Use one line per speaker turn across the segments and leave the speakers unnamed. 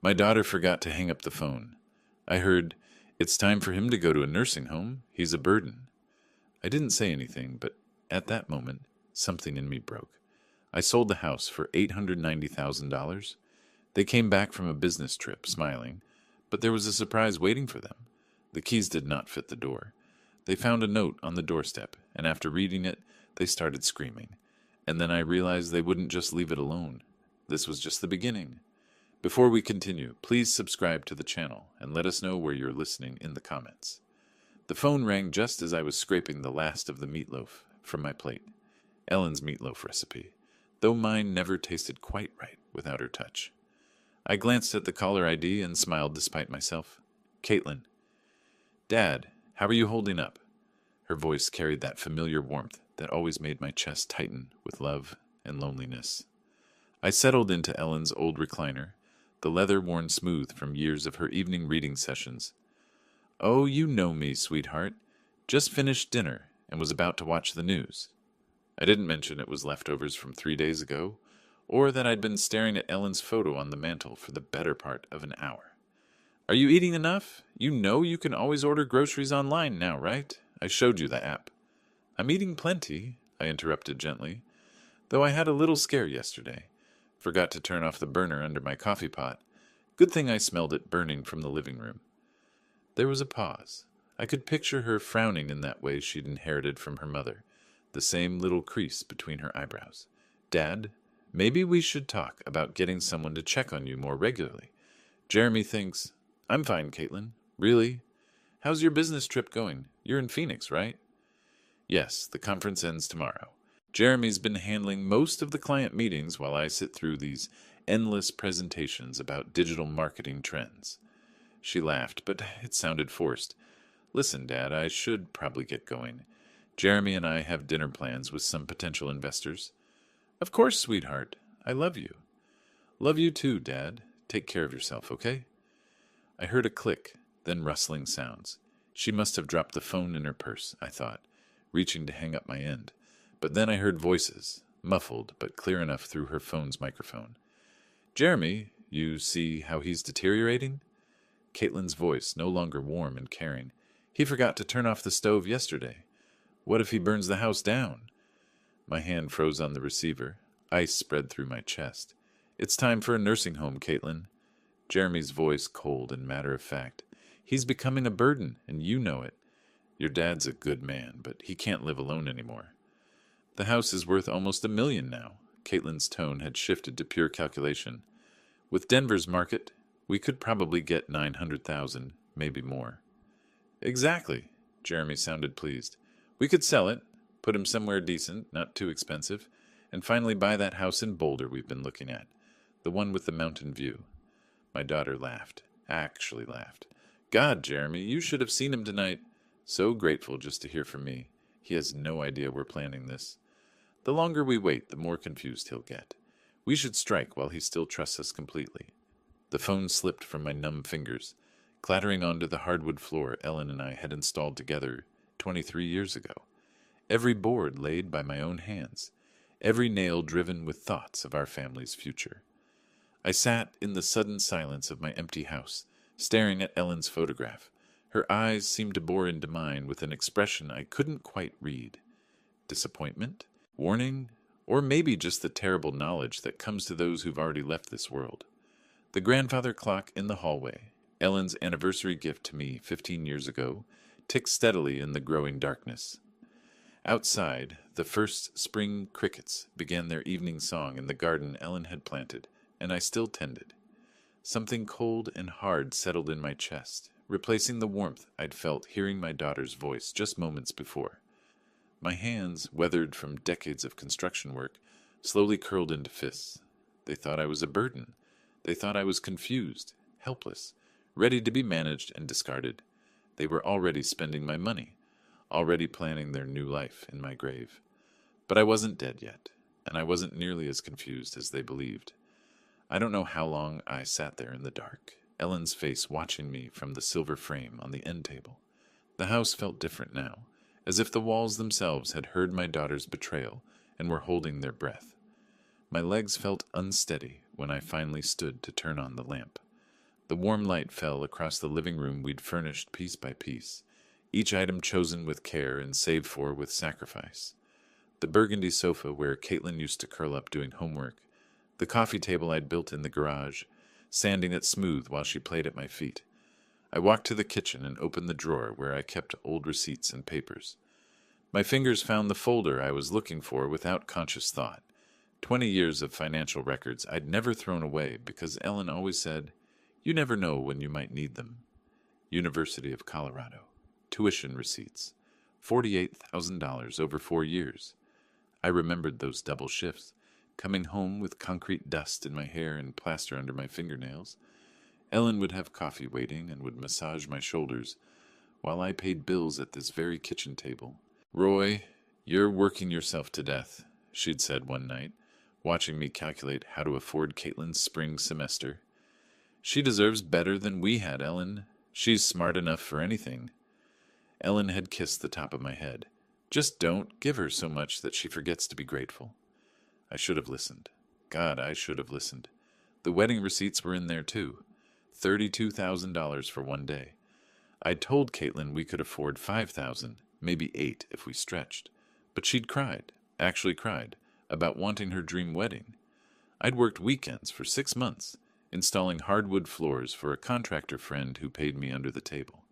My daughter forgot to hang up the phone. I heard, "It's time for him to go to a nursing home. He's a burden." I didn't say anything, but at that moment, something in me broke. I sold the house for $890,000. They came back from a business trip, smiling, but there was a surprise waiting for them. The keys did not fit the door. They found a note on the doorstep, and after reading it, they started screaming. And then I realized they wouldn't just leave it alone. This was just the beginning. Before we continue, please subscribe to the channel and let us know where you're listening in the comments. The phone rang just as I was scraping the last of the meatloaf from my plate. Ellen's meatloaf recipe, though mine never tasted quite right without her touch. I glanced at the caller ID and smiled despite myself. Caitlin. "Dad, how are you holding up?" Her voice carried that familiar warmth that always made my chest tighten with love and loneliness. I settled into Ellen's old recliner, the leather worn smooth from years of her evening reading sessions. "Oh, you know me, sweetheart. Just finished dinner and was about to watch the news." I didn't mention it was leftovers from 3 days ago, or that I'd been staring at Ellen's photo on the mantel for the better part of an hour. "Are you eating enough? You know you can always order groceries online now, right? I showed you the app." "I'm eating plenty," I interrupted gently, "though I had a little scare yesterday. Forgot to turn off the burner under my coffee pot. Good thing I smelled it burning from the living room." There was a pause. I could picture her frowning in that way she'd inherited from her mother, the same little crease between her eyebrows. "Dad, maybe we should talk about getting someone to check on you more regularly. Jeremy thinks—" "I'm fine, Caitlin. Really? How's your business trip going? You're in Phoenix, right?" "Yes, the conference ends tomorrow. Jeremy's been handling most of the client meetings while I sit through these endless presentations about digital marketing trends." She laughed, but it sounded forced. "Listen, Dad, I should probably get going. Jeremy and I have dinner plans with some potential investors." "Of course, sweetheart. I love you." "Love you too, Dad. Take care of yourself, okay?" I heard a click, then rustling sounds. She must have dropped the phone in her purse, I thought, reaching to hang up my end. But then I heard voices, muffled but clear enough through her phone's microphone. "Jeremy, you see how he's deteriorating?" Caitlin's voice, no longer warm and caring. "He forgot to turn off the stove yesterday. What if he burns the house down?" My hand froze on the receiver. Ice spread through my chest. "It's time for a nursing home, Caitlin." Jeremy's voice cold and matter-of-fact. "He's becoming a burden, and you know it. Your dad's a good man, but he can't live alone anymore." "The house is worth almost $1 million now." Caitlin's tone had shifted to pure calculation. "With Denver's market, we could probably get 900,000, maybe more." "Exactly." Jeremy sounded pleased. "We could sell it, put him somewhere decent, not too expensive, and finally buy that house in Boulder we've been looking at, the one with the mountain view." My daughter laughed, actually laughed. "God, Jeremy, you should have seen him tonight. So grateful just to hear from me. He has no idea we're planning this. The longer we wait, the more confused he'll get. We should strike while he still trusts us completely." The phone slipped from my numb fingers, clattering onto the hardwood floor Ellen and I had installed together 23 years ago. Every board laid by my own hands, every nail driven with thoughts of our family's future. I sat in the sudden silence of my empty house, staring at Ellen's photograph. Her eyes seemed to bore into mine with an expression I couldn't quite read. Disappointment? Warning? Or maybe just the terrible knowledge that comes to those who've already left this world. The grandfather clock in the hallway, Ellen's anniversary gift to me 15 years ago, ticked steadily in the growing darkness. Outside, the first spring crickets began their evening song in the garden Ellen had planted, and I still tended. Something cold and hard settled in my chest, replacing the warmth I'd felt hearing my daughter's voice just moments before. My hands, weathered from decades of construction work, slowly curled into fists. They thought I was a burden. They thought I was confused, helpless, ready to be managed and discarded. They were already spending my money, already planning their new life in my grave. But I wasn't dead yet, and I wasn't nearly as confused as they believed. I don't know how long I sat there in the dark, Ellen's face watching me from the silver frame on the end table. The house felt different now, as if the walls themselves had heard my daughter's betrayal and were holding their breath. My legs felt unsteady when I finally stood to turn on the lamp. The warm light fell across the living room we'd furnished piece by piece, each item chosen with care and saved for with sacrifice. The burgundy sofa where Caitlin used to curl up doing homework, the coffee table I'd built in the garage, sanding it smooth while she played at my feet. I walked to the kitchen and opened the drawer where I kept old receipts and papers. My fingers found the folder I was looking for without conscious thought. 20 years of financial records I'd never thrown away because Ellen always said, "You never know when you might need them." University of Colorado. Tuition receipts. $48,000 over 4 years. I remembered those double shifts, coming home with concrete dust in my hair and plaster under my fingernails. Ellen would have coffee waiting and would massage my shoulders while I paid bills at this very kitchen table. "Roy, you're working yourself to death," she'd said one night, watching me calculate how to afford Caitlin's spring semester. "She deserves better than we had, Ellen. She's smart enough for anything." Ellen had kissed the top of my head. "Just don't give her so much that she forgets to be grateful." I should have listened. God, I should have listened. The wedding receipts were in there too. $32,000 for one day. I'd told Caitlin we could afford $5,000, maybe $8,000 if we stretched. But she'd cried, actually cried, about wanting her dream wedding. I'd worked weekends for 6 months, installing hardwood floors for a contractor friend who paid me under the table.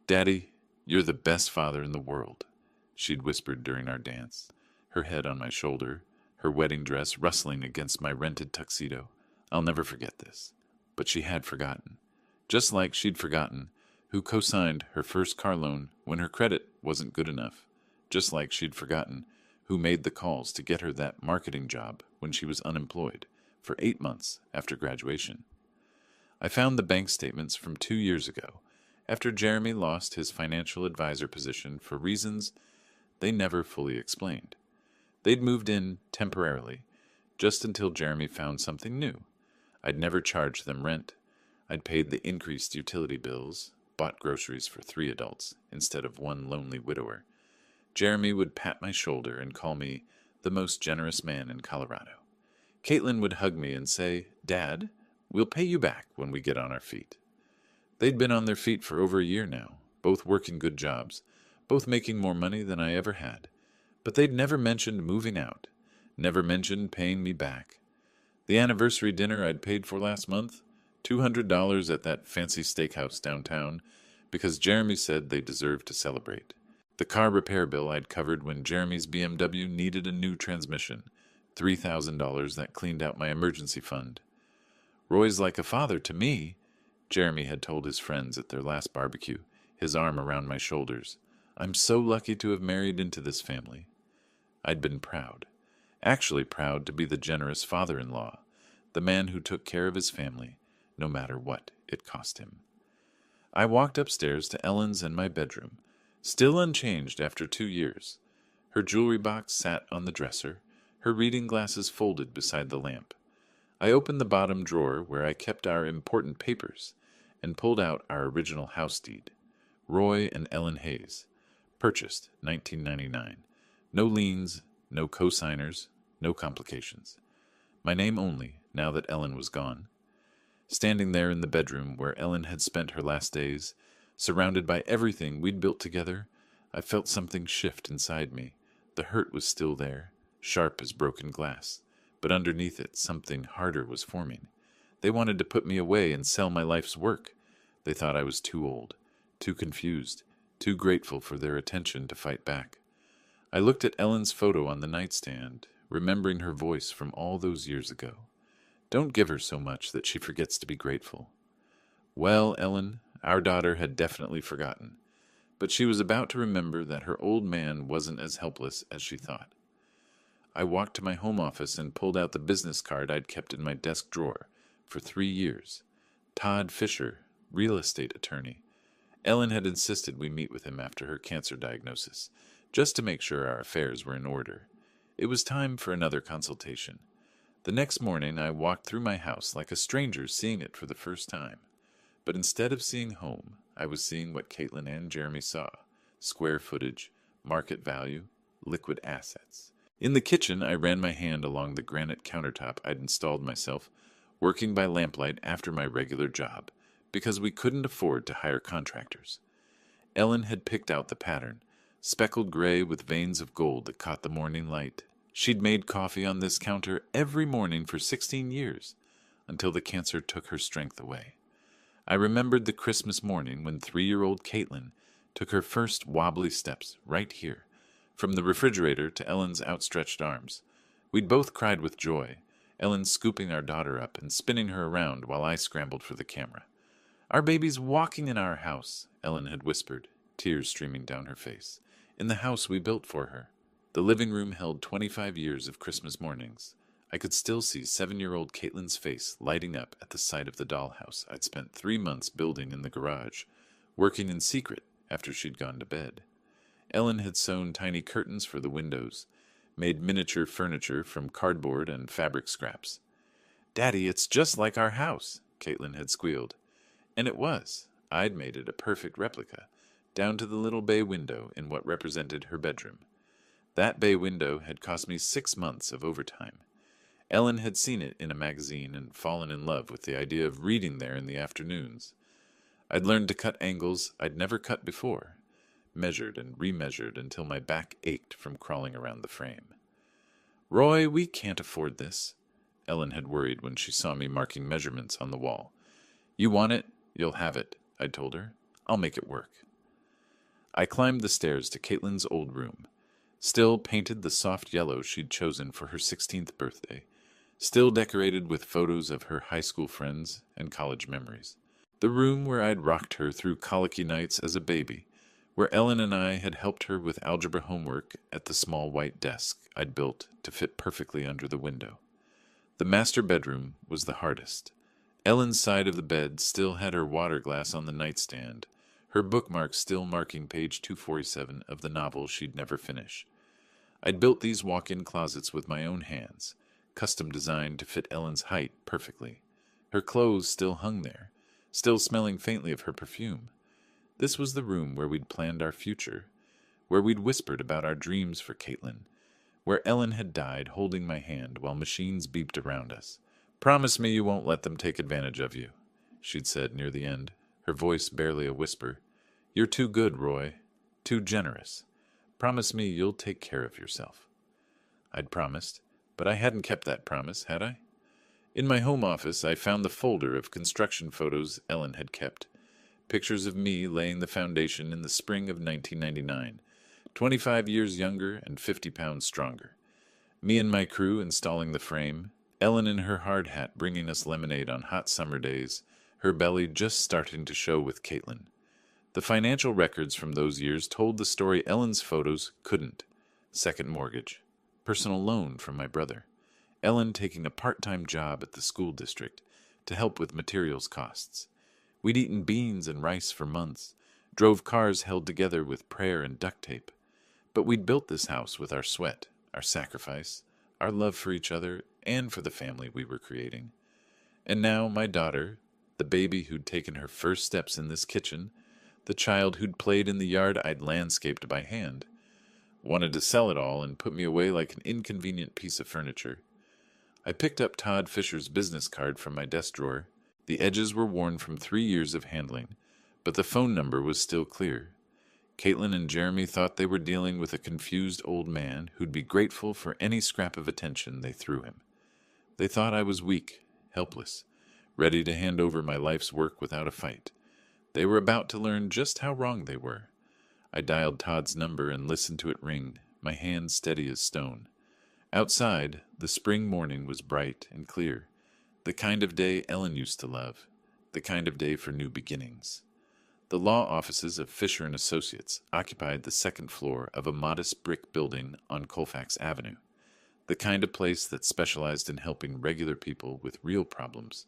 "Daddy, you're the best father in the world," she'd whispered during our dance, her head on my shoulder, her wedding dress rustling against my rented tuxedo. I'll never forget this. But she had forgotten. Just like she'd forgotten who co-signed her first car loan when her credit wasn't good enough. Just like she'd forgotten who made the calls to get her that marketing job when she was unemployed for 8 months after graduation. I found the bank statements from 2 years ago, after Jeremy lost his financial advisor position for reasons they never fully explained. They'd moved in temporarily, just until Jeremy found something new. I'd never charged them rent. I'd paid the increased utility bills, bought groceries for 3 adults instead of one lonely widower. Jeremy would pat my shoulder and call me the most generous man in Colorado. Caitlin would hug me and say, "Dad, we'll pay you back when we get on our feet." They'd been on their feet for over a year now, both working good jobs, both making more money than I ever had. But they'd never mentioned moving out, never mentioned paying me back. The anniversary dinner I'd paid for last month, $200 at that fancy steakhouse downtown, because Jeremy said they deserved to celebrate. The car repair bill I'd covered when Jeremy's BMW needed a new transmission, $3,000 that cleaned out my emergency fund. "Roy's like a father to me," Jeremy had told his friends at their last barbecue, his arm around my shoulders. "I'm so lucky to have married into this family." I'd been proud, actually proud to be the generous father-in-law, the man who took care of his family, no matter what it cost him. I walked upstairs to Ellen's and my bedroom, still unchanged after 2 years. Her jewelry box sat on the dresser, her reading glasses folded beside the lamp. I opened the bottom drawer where I kept our important papers and pulled out our original house deed. Roy and Ellen Hayes. Purchased 1999. No liens, no co-signers, no complications. My name only, now that Ellen was gone. Standing there in the bedroom where Ellen had spent her last days, surrounded by everything we'd built together, I felt something shift inside me. The hurt was still there, sharp as broken glass, but underneath it something harder was forming. They wanted to put me away and sell my life's work. They thought I was too old, too confused, too grateful for their attention to fight back. I looked at Ellen's photo on the nightstand, remembering her voice from all those years ago. "Don't give her so much that she forgets to be grateful." Well, Ellen, our daughter had definitely forgotten, but she was about to remember that her old man wasn't as helpless as she thought. I walked to my home office and pulled out the business card I'd kept in my desk drawer for 3 years. Todd Fisher, real estate attorney. Ellen had insisted we meet with him after her cancer diagnosis, just to make sure our affairs were in order. It was time for another consultation. The next morning I walked through my house like a stranger seeing it for the first time. But instead of seeing home, I was seeing what Caitlin and Jeremy saw: square footage, market value, liquid assets. In the kitchen, I ran my hand along the granite countertop I'd installed myself, working by lamplight after my regular job, because we couldn't afford to hire contractors. Ellen had picked out the pattern, speckled gray with veins of gold that caught the morning light. She'd made coffee on this counter every morning for 16 years, until the cancer took her strength away. I remembered the Christmas morning when 3-year-old Caitlin took her first wobbly steps right here, from the refrigerator to Ellen's outstretched arms. We'd both cried with joy, Ellen scooping our daughter up and spinning her around while I scrambled for the camera. "Our baby's walking in our house," Ellen had whispered, tears streaming down her face, "in the house we built for her." The living room held 25 years of Christmas mornings. I could still see 7-year-old Caitlin's face lighting up at the sight of the dollhouse I'd spent 3 months building in the garage, working in secret after she'd gone to bed. Ellen had sewn tiny curtains for the windows, made miniature furniture from cardboard and fabric scraps. "Daddy, it's just like our house," Caitlin had squealed. And it was. I'd made it a perfect replica, down to the little bay window in what represented her bedroom. That bay window had cost me 6 months of overtime. Ellen had seen it in a magazine and fallen in love with the idea of reading there in the afternoons. I'd learned to cut angles I'd never cut before, measured and remeasured until my back ached from crawling around the frame. "Roy, we can't afford this," Ellen had worried when she saw me marking measurements on the wall. "You want it, you'll have it," I'd told her. "I'll make it work." I climbed the stairs to Caitlin's old room, still painted the soft yellow she'd chosen for her 16th birthday, still decorated with photos of her high school friends and college memories. The room where I'd rocked her through colicky nights as a baby, where Ellen and I had helped her with algebra homework at the small white desk I'd built to fit perfectly under the window. The master bedroom was the hardest. Ellen's side of the bed still had her water glass on the nightstand, her bookmark still marking page 247 of the novel she'd never finish. I'd built these walk-in closets with my own hands, custom designed to fit Ellen's height perfectly. Her clothes still hung there, still smelling faintly of her perfume. This was the room where we'd planned our future, where we'd whispered about our dreams for Caitlin, where Ellen had died holding my hand while machines beeped around us. "Promise me you won't let them take advantage of you," she'd said near the end, her voice barely a whisper. "You're too good, Roy. Too generous. Promise me you'll take care of yourself." I'd promised, but I hadn't kept that promise, had I? In my home office, I found the folder of construction photos Ellen had kept. Pictures of me laying the foundation in the spring of 1999, 25 years younger and 50 pounds stronger. Me and my crew installing the frame, Ellen in her hard hat bringing us lemonade on hot summer days, her belly just starting to show with Caitlin. The financial records from those years told the story Ellen's photos couldn't. Second mortgage. Personal loan from my brother. Ellen taking a part-time job at the school district to help with materials costs. We'd eaten beans and rice for months, drove cars held together with prayer and duct tape. But we'd built this house with our sweat, our sacrifice, our love for each other, and for the family we were creating. And now my daughter, the baby who'd taken her first steps in this kitchen, the child who'd played in the yard I'd landscaped by hand, wanted to sell it all and put me away like an inconvenient piece of furniture. I picked up Todd Fisher's business card from my desk drawer. The edges were worn from 3 years of handling, but the phone number was still clear. Caitlin and Jeremy thought they were dealing with a confused old man who'd be grateful for any scrap of attention they threw him. They thought I was weak, helpless, ready to hand over my life's work without a fight. They were about to learn just how wrong they were. I dialed Todd's number and listened to it ring, my hand steady as stone. Outside, the spring morning was bright and clear, the kind of day Ellen used to love, the kind of day for new beginnings. The law offices of Fisher and Associates occupied the second floor of a modest brick building on Colfax Avenue, the kind of place that specialized in helping regular people with real problems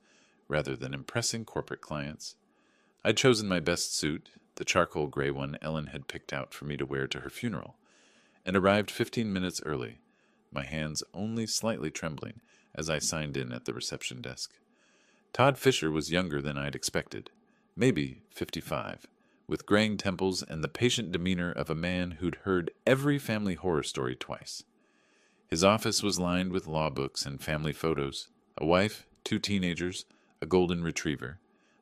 rather than impressing corporate clients. I'd chosen my best suit, the charcoal gray one Ellen had picked out for me to wear to her funeral, and arrived 15 minutes early, my hands only slightly trembling as I signed in at the reception desk. Todd Fisher was younger than I'd expected, maybe 55, with graying temples and the patient demeanor of a man who'd heard every family horror story twice. His office was lined with law books and family photos, a wife, 2 teenagers, a golden retriever.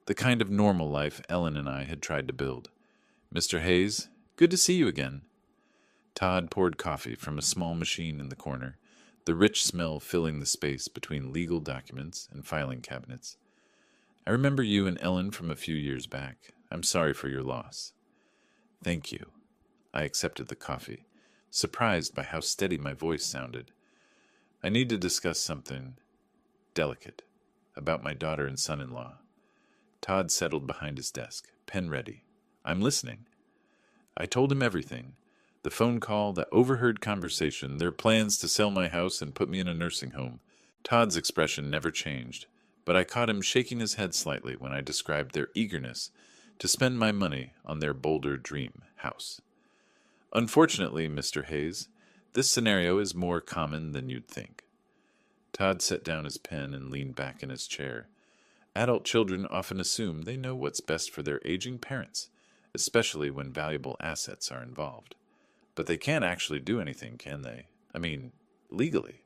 The kind of normal life Ellen and I had tried to build. "Mr. Hayes, good to see you again." Todd poured coffee from a small machine in the corner, the rich smell filling the space between legal documents and filing cabinets. "I remember you and Ellen from a few years back. I'm sorry for your loss." "Thank you." I accepted the coffee, surprised by how steady my voice sounded. "I need to discuss something delicate about my daughter and son-in-law." Todd settled behind his desk, pen ready. "I'm listening." I told him everything. The phone call, the overheard conversation, their plans to sell my house and put me in a nursing home. Todd's expression never changed, but I caught him shaking his head slightly when I described their eagerness to spend my money on their Boulder dream house. "Unfortunately, Mr. Hayes, this scenario is more common than you'd think." Todd set down his pen and leaned back in his chair. "Adult children often assume they know what's best for their aging parents, especially when valuable assets are involved. But they can't actually do anything, can they? I mean, legally.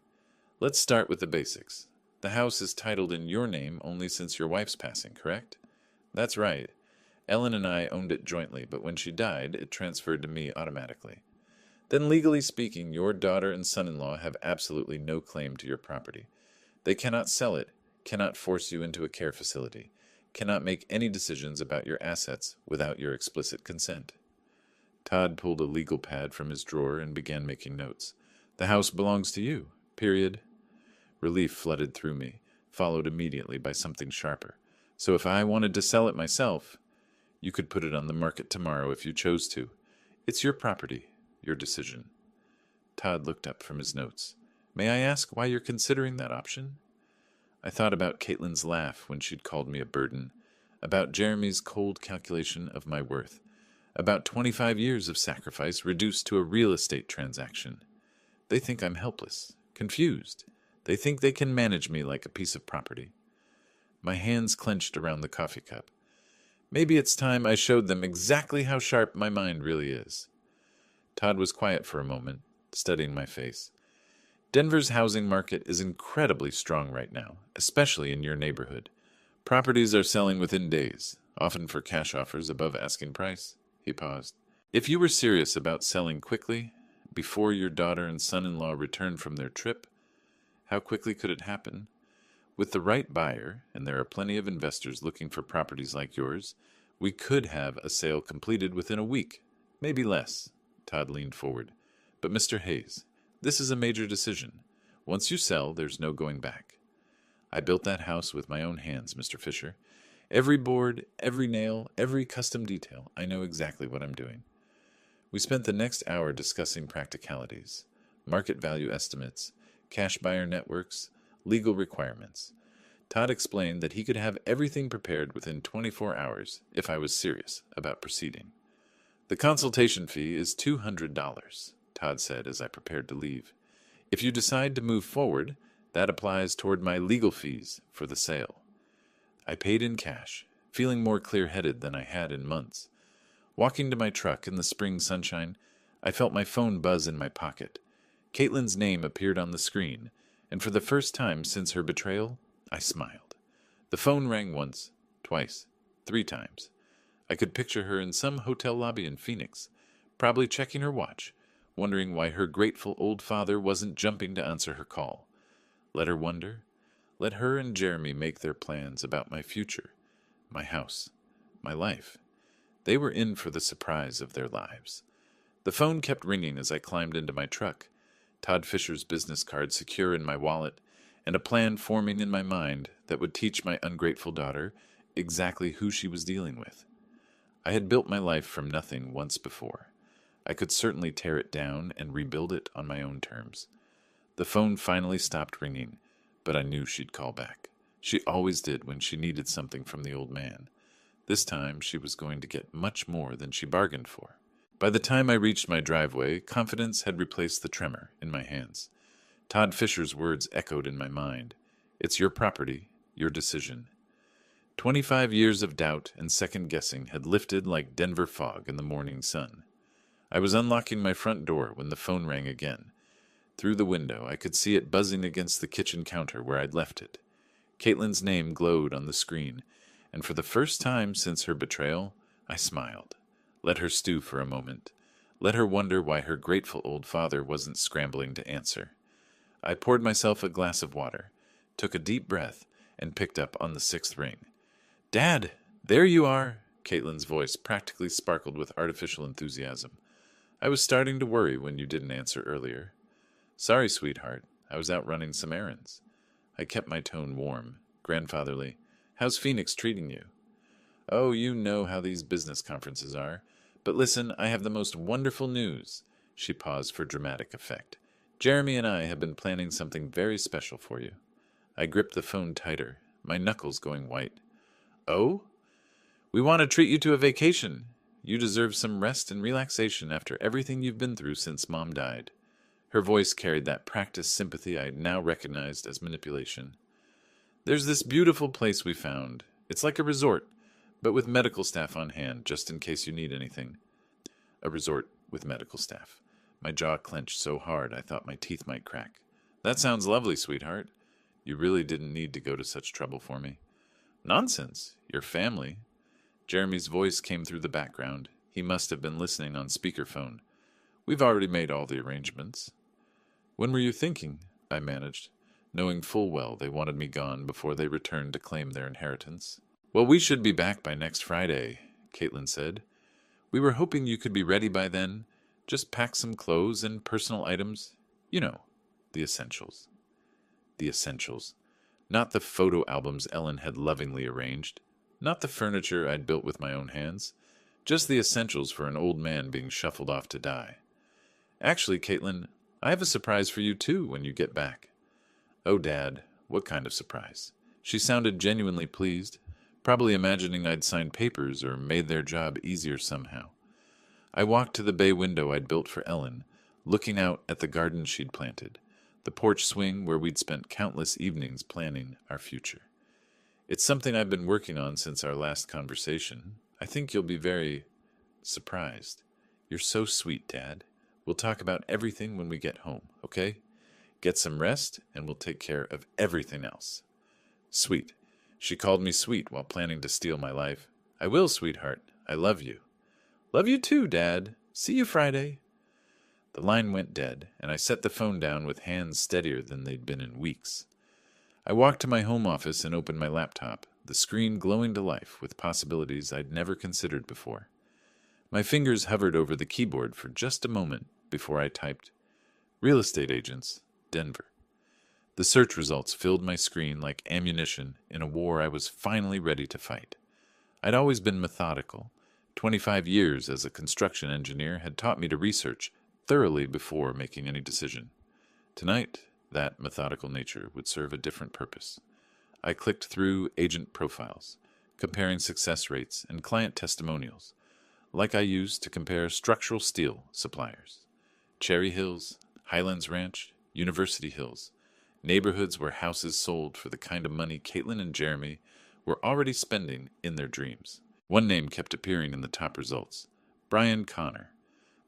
Let's start with the basics. The house is titled in your name only since your wife's passing, correct?" "That's right. Ellen and I owned it jointly, but when she died, it transferred to me automatically." "Then legally speaking, your daughter and son-in-law have absolutely no claim to your property. They cannot sell it, cannot force you into a care facility, cannot make any decisions about your assets without your explicit consent." Todd pulled a legal pad from his drawer and began making notes. "The house belongs to you, period." Relief flooded through me, followed immediately by something sharper. "So if I wanted to sell it myself, you could put it on the market tomorrow if you chose to. It's your property, your decision." Todd looked up from his notes. "May I ask why you're considering that option?" I thought about Caitlin's laugh when she'd called me a burden, about Jeremy's cold calculation of my worth, about 25 years of sacrifice reduced to a real estate transaction. They think I'm helpless, confused. They think they can manage me like a piece of property. My hands clenched around the coffee cup. Maybe it's time I showed them exactly how sharp my mind really is. Todd was quiet for a moment, studying my face. "Denver's housing market is incredibly strong right now, especially in your neighborhood. Properties are selling within days, often for cash offers above asking price." He paused. "If you were serious about selling quickly, before your daughter and son-in-law return from their trip, how quickly could it happen? With the right buyer, and there are plenty of investors looking for properties like yours, we could have a sale completed within a week, maybe less." Todd leaned forward. "But Mr. Hayes, this is a major decision. Once you sell, there's no going back. I built that house with my own hands, Mr. Fisher. Every board, every nail, every custom detail. I know exactly what I'm doing." We spent the next hour discussing practicalities, market value estimates, cash buyer networks, legal requirements. Todd explained that he could have everything prepared within 24 hours if I was serious about proceeding. "The consultation fee is $200, Todd said as I prepared to leave. "If you decide to move forward, that applies toward my legal fees for the sale." I paid in cash, feeling more clear-headed than I had in months. Walking to my truck in the spring sunshine, I felt my phone buzz in my pocket. Caitlin's name appeared on the screen, and for the first time since her betrayal, I smiled. The phone rang once, twice, 3 times. I could picture her in some hotel lobby in Phoenix, probably checking her watch, wondering why her grateful old father wasn't jumping to answer her call. Let her wonder. Let her and Jeremy make their plans about my future, my house, my life. They were in for the surprise of their lives. The phone kept ringing as I climbed into my truck, Todd Fisher's business card secure in my wallet, and a plan forming in my mind that would teach my ungrateful daughter exactly who she was dealing with. I had built my life from nothing once before. I could certainly tear it down and rebuild it on my own terms. The phone finally stopped ringing, but I knew she'd call back. She always did when she needed something from the old man. This time she was going to get much more than she bargained for. By the time I reached my driveway, confidence had replaced the tremor in my hands. Todd Fisher's words echoed in my mind. "It's your property, your decision." 25 years of doubt and second-guessing had lifted like Denver fog in the morning sun. I was unlocking my front door when the phone rang again. Through the window, I could see it buzzing against the kitchen counter where I'd left it. Caitlin's name glowed on the screen, and for the first time since her betrayal, I smiled. Let her stew for a moment. Let her wonder why her grateful old father wasn't scrambling to answer. I poured myself a glass of water, took a deep breath, and picked up on the sixth ring. "Dad, there you are!" Caitlin's voice practically sparkled with artificial enthusiasm. "I was starting to worry when you didn't answer earlier." "Sorry, sweetheart. I was out running some errands." I kept my tone warm, grandfatherly. "How's Phoenix treating you?" "Oh, you know how these business conferences are. But listen, I have the most wonderful news." She paused for dramatic effect. "Jeremy and I have been planning something very special for you." I gripped the phone tighter, my knuckles going white. "Oh?" "We want to treat you to a vacation. You deserve some rest and relaxation after everything you've been through since Mom died." Her voice carried that practiced sympathy I now recognized as manipulation. "There's this beautiful place we found. It's like a resort, but with medical staff on hand, just in case you need anything." A resort with medical staff. My jaw clenched so hard I thought my teeth might crack. "That sounds lovely, sweetheart. You really didn't need to go to such trouble for me." "Nonsense. Your family." Jeremy's voice came through the background. He must have been listening on speakerphone. "We've already made all the arrangements." "When were you thinking?" I managed, knowing full well they wanted me gone before they returned to claim their inheritance. "Well, we should be back by next Friday," Caitlin said. "We were hoping you could be ready by then. Just pack some clothes and personal items. You know, the essentials." The essentials. Not the photo albums Ellen had lovingly arranged. Not the furniture I'd built with my own hands. Just the essentials for an old man being shuffled off to die. "Actually, Caitlin, I have a surprise for you too when you get back." "Oh, Dad, what kind of surprise?" She sounded genuinely pleased, probably imagining I'd signed papers or made their job easier somehow. I walked to the bay window I'd built for Ellen, looking out at the garden she'd planted, the porch swing where we'd spent countless evenings planning our future. "It's something I've been working on since our last conversation. I think you'll be very surprised." "You're so sweet, Dad. We'll talk about everything when we get home, okay? Get some rest, and we'll take care of everything else." Sweet. She called me sweet while planning to steal my life. "I will, sweetheart. I love you." "Love you too, Dad. See you Friday." The line went dead, and I set the phone down with hands steadier than they'd been in weeks. I walked to my home office and opened my laptop, the screen glowing to life with possibilities I'd never considered before. My fingers hovered over the keyboard for just a moment before I typed, "Real estate agents, Denver." The search results filled my screen like ammunition in a war I was finally ready to fight. I'd always been methodical. 25 years as a construction engineer had taught me to research thoroughly before making any decision. Tonight, that methodical nature would serve a different purpose. I clicked through agent profiles, comparing success rates and client testimonials, like I used to compare structural steel suppliers. Cherry Hills, Highlands Ranch, University Hills, neighborhoods where houses sold for the kind of money Caitlin and Jeremy were already spending in their dreams. One name kept appearing in the top results: Brian Connor,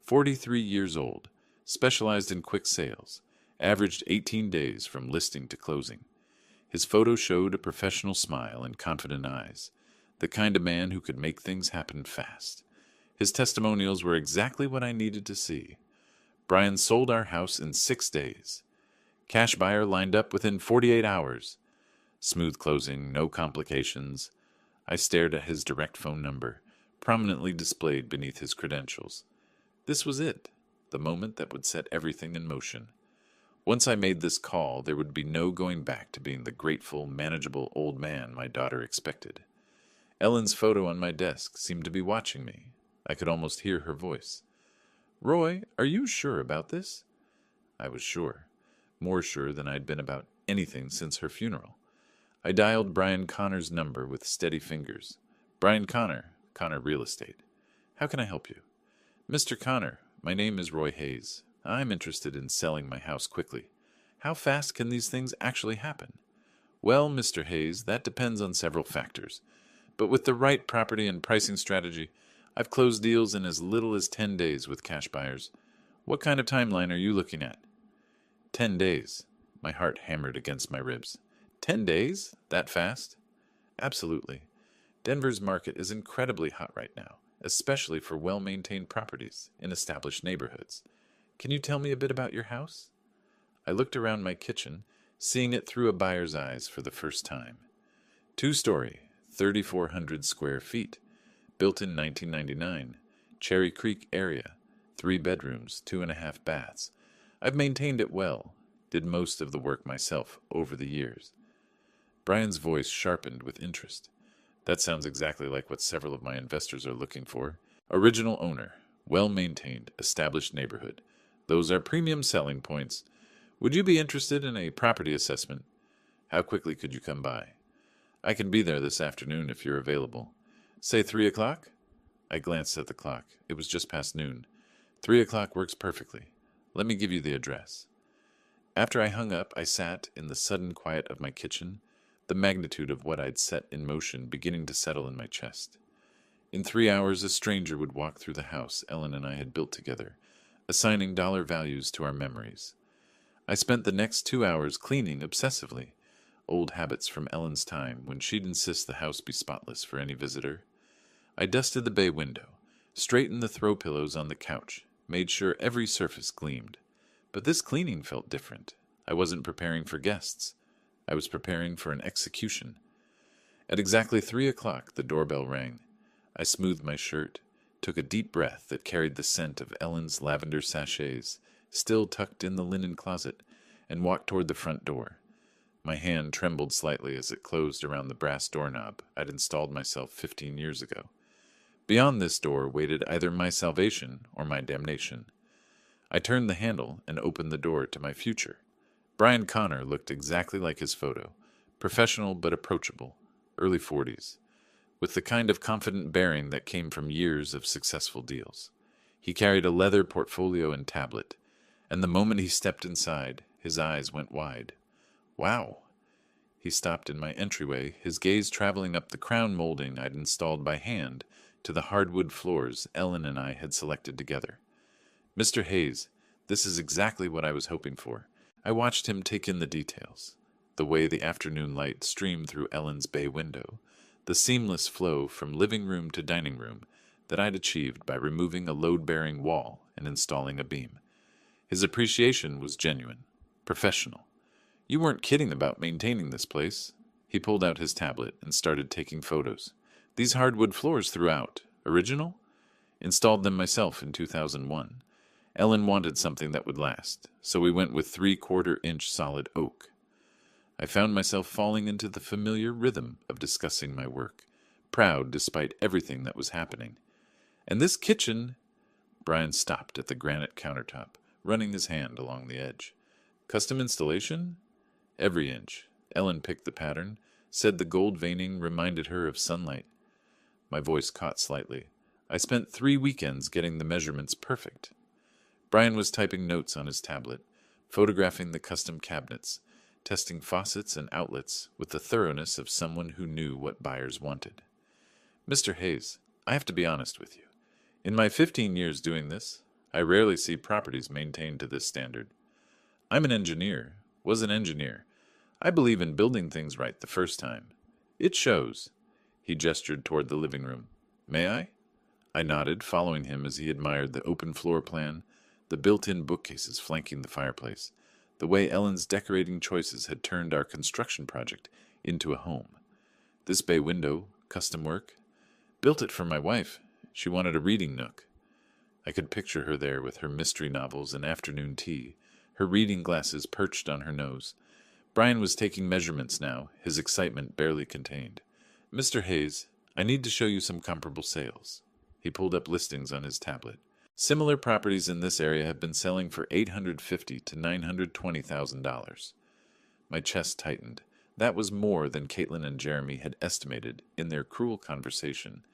43 years old, specialized in quick sales, averaged 18 days from listing to closing. His photo showed a professional smile and confident eyes, the kind of man who could make things happen fast. His testimonials were exactly what I needed to see. Brian sold our house in 6 days. Cash buyer lined up within 48 hours. Smooth closing, no complications. I stared at his direct phone number, prominently displayed beneath his credentials. This was it, the moment that would set everything in motion. Once I made this call, there would be no going back to being the grateful, manageable old man my daughter expected. Ellen's photo on my desk seemed to be watching me. I could almost hear her voice. "Roy, are you sure about this?" I was sure. More sure than I'd been about anything since her funeral. I dialed Brian Connor's number with steady fingers. "Brian Connor, Connor Real Estate. How can I help you?" "Mr. Connor, my name is Roy Hayes. I'm interested in selling my house quickly. How fast can these things actually happen?" "Well, Mr. Hayes, that depends on several factors. But with the right property and pricing strategy, I've closed deals in as little as 10 days with cash buyers. What kind of timeline are you looking at?" 10 days. My heart hammered against my ribs. 10 days? That fast? Absolutely. Denver's market is incredibly hot right now, especially for well-maintained properties in established neighborhoods. Can you tell me a bit about your house? I looked around my kitchen, seeing it through a buyer's eyes for the first time. Two-story, 3,400 square feet, built in 1999, Cherry Creek area, 3 bedrooms, 2.5 baths. I've maintained it well, did most of the work myself over the years. Brian's voice sharpened with interest. That sounds exactly like what several of my investors are looking for. Original owner, well-maintained, established neighborhood. Those are premium selling points. Would you be interested in a property assessment? How quickly could you come by? I can be there this afternoon if you're available. Say 3 o'clock? I glanced at the clock. It was just past noon. 3 o'clock works perfectly. Let me give you the address. After I hung up, I sat in the sudden quiet of my kitchen, the magnitude of what I'd set in motion beginning to settle in my chest. In 3 hours, a stranger would walk through the house Ellen and I had built together, assigning dollar values to our memories. I spent the next 2 hours cleaning obsessively, old habits from Ellen's time when she'd insist the house be spotless for any visitor. I dusted the bay window, straightened the throw pillows on the couch, made sure every surface gleamed. But this cleaning felt different. I wasn't preparing for guests. I was preparing for an execution. At exactly 3 o'clock, the doorbell rang. I smoothed my shirt, took a deep breath that carried the scent of Ellen's lavender sachets, still tucked in the linen closet, and walked toward the front door. My hand trembled slightly as it closed around the brass doorknob I'd installed myself 15 years ago. Beyond this door waited either my salvation or my damnation. I turned the handle and opened the door to my future. Brian Connor looked exactly like his photo, professional but approachable, early 40s, with the kind of confident bearing that came from years of successful deals. He carried a leather portfolio and tablet, and the moment he stepped inside, his eyes went wide. Wow! He stopped in my entryway, his gaze traveling up the crown molding I'd installed by hand to the hardwood floors Ellen and I had selected together. Mr. Hayes, this is exactly what I was hoping for. I watched him take in the details, the way the afternoon light streamed through Ellen's bay window, the seamless flow from living room to dining room that I'd achieved by removing a load-bearing wall and installing a beam. His appreciation was genuine, professional. You weren't kidding about maintaining this place. He pulled out his tablet and started taking photos. These hardwood floors throughout, original? Installed them myself in 2001. Ellen wanted something that would last, so we went with 3/4-inch solid oak. I found myself falling into the familiar rhythm of discussing my work, proud despite everything that was happening. And this kitchen... Brian stopped at the granite countertop, running his hand along the edge. Custom installation? Every inch. Ellen picked the pattern, said the gold veining reminded her of sunlight. My voice caught slightly. I spent 3 weekends getting the measurements perfect. Brian was typing notes on his tablet, photographing the custom cabinets, testing faucets and outlets with the thoroughness of someone who knew what buyers wanted. Mr. Hayes, I have to be honest with you. In my 15 years doing this, I rarely see properties maintained to this standard. I'm an engineer, was an engineer. I believe in building things right the first time. It shows. He gestured toward the living room. May I? I nodded, following him as he admired the open floor plan, the built-in bookcases flanking the fireplace, the way Ellen's decorating choices had turned our construction project into a home. This bay window, custom work. Built it for my wife. She wanted a reading nook. I could picture her there with her mystery novels and afternoon tea, her reading glasses perched on her nose. Brian was taking measurements now, his excitement barely contained. Mr. Hayes, I need to show you some comparable sales. He pulled up listings on his tablet. Similar properties in this area have been selling for $850,000 to $920,000. My chest tightened. That was more than Caitlin and Jeremy had estimated in their cruel conversation.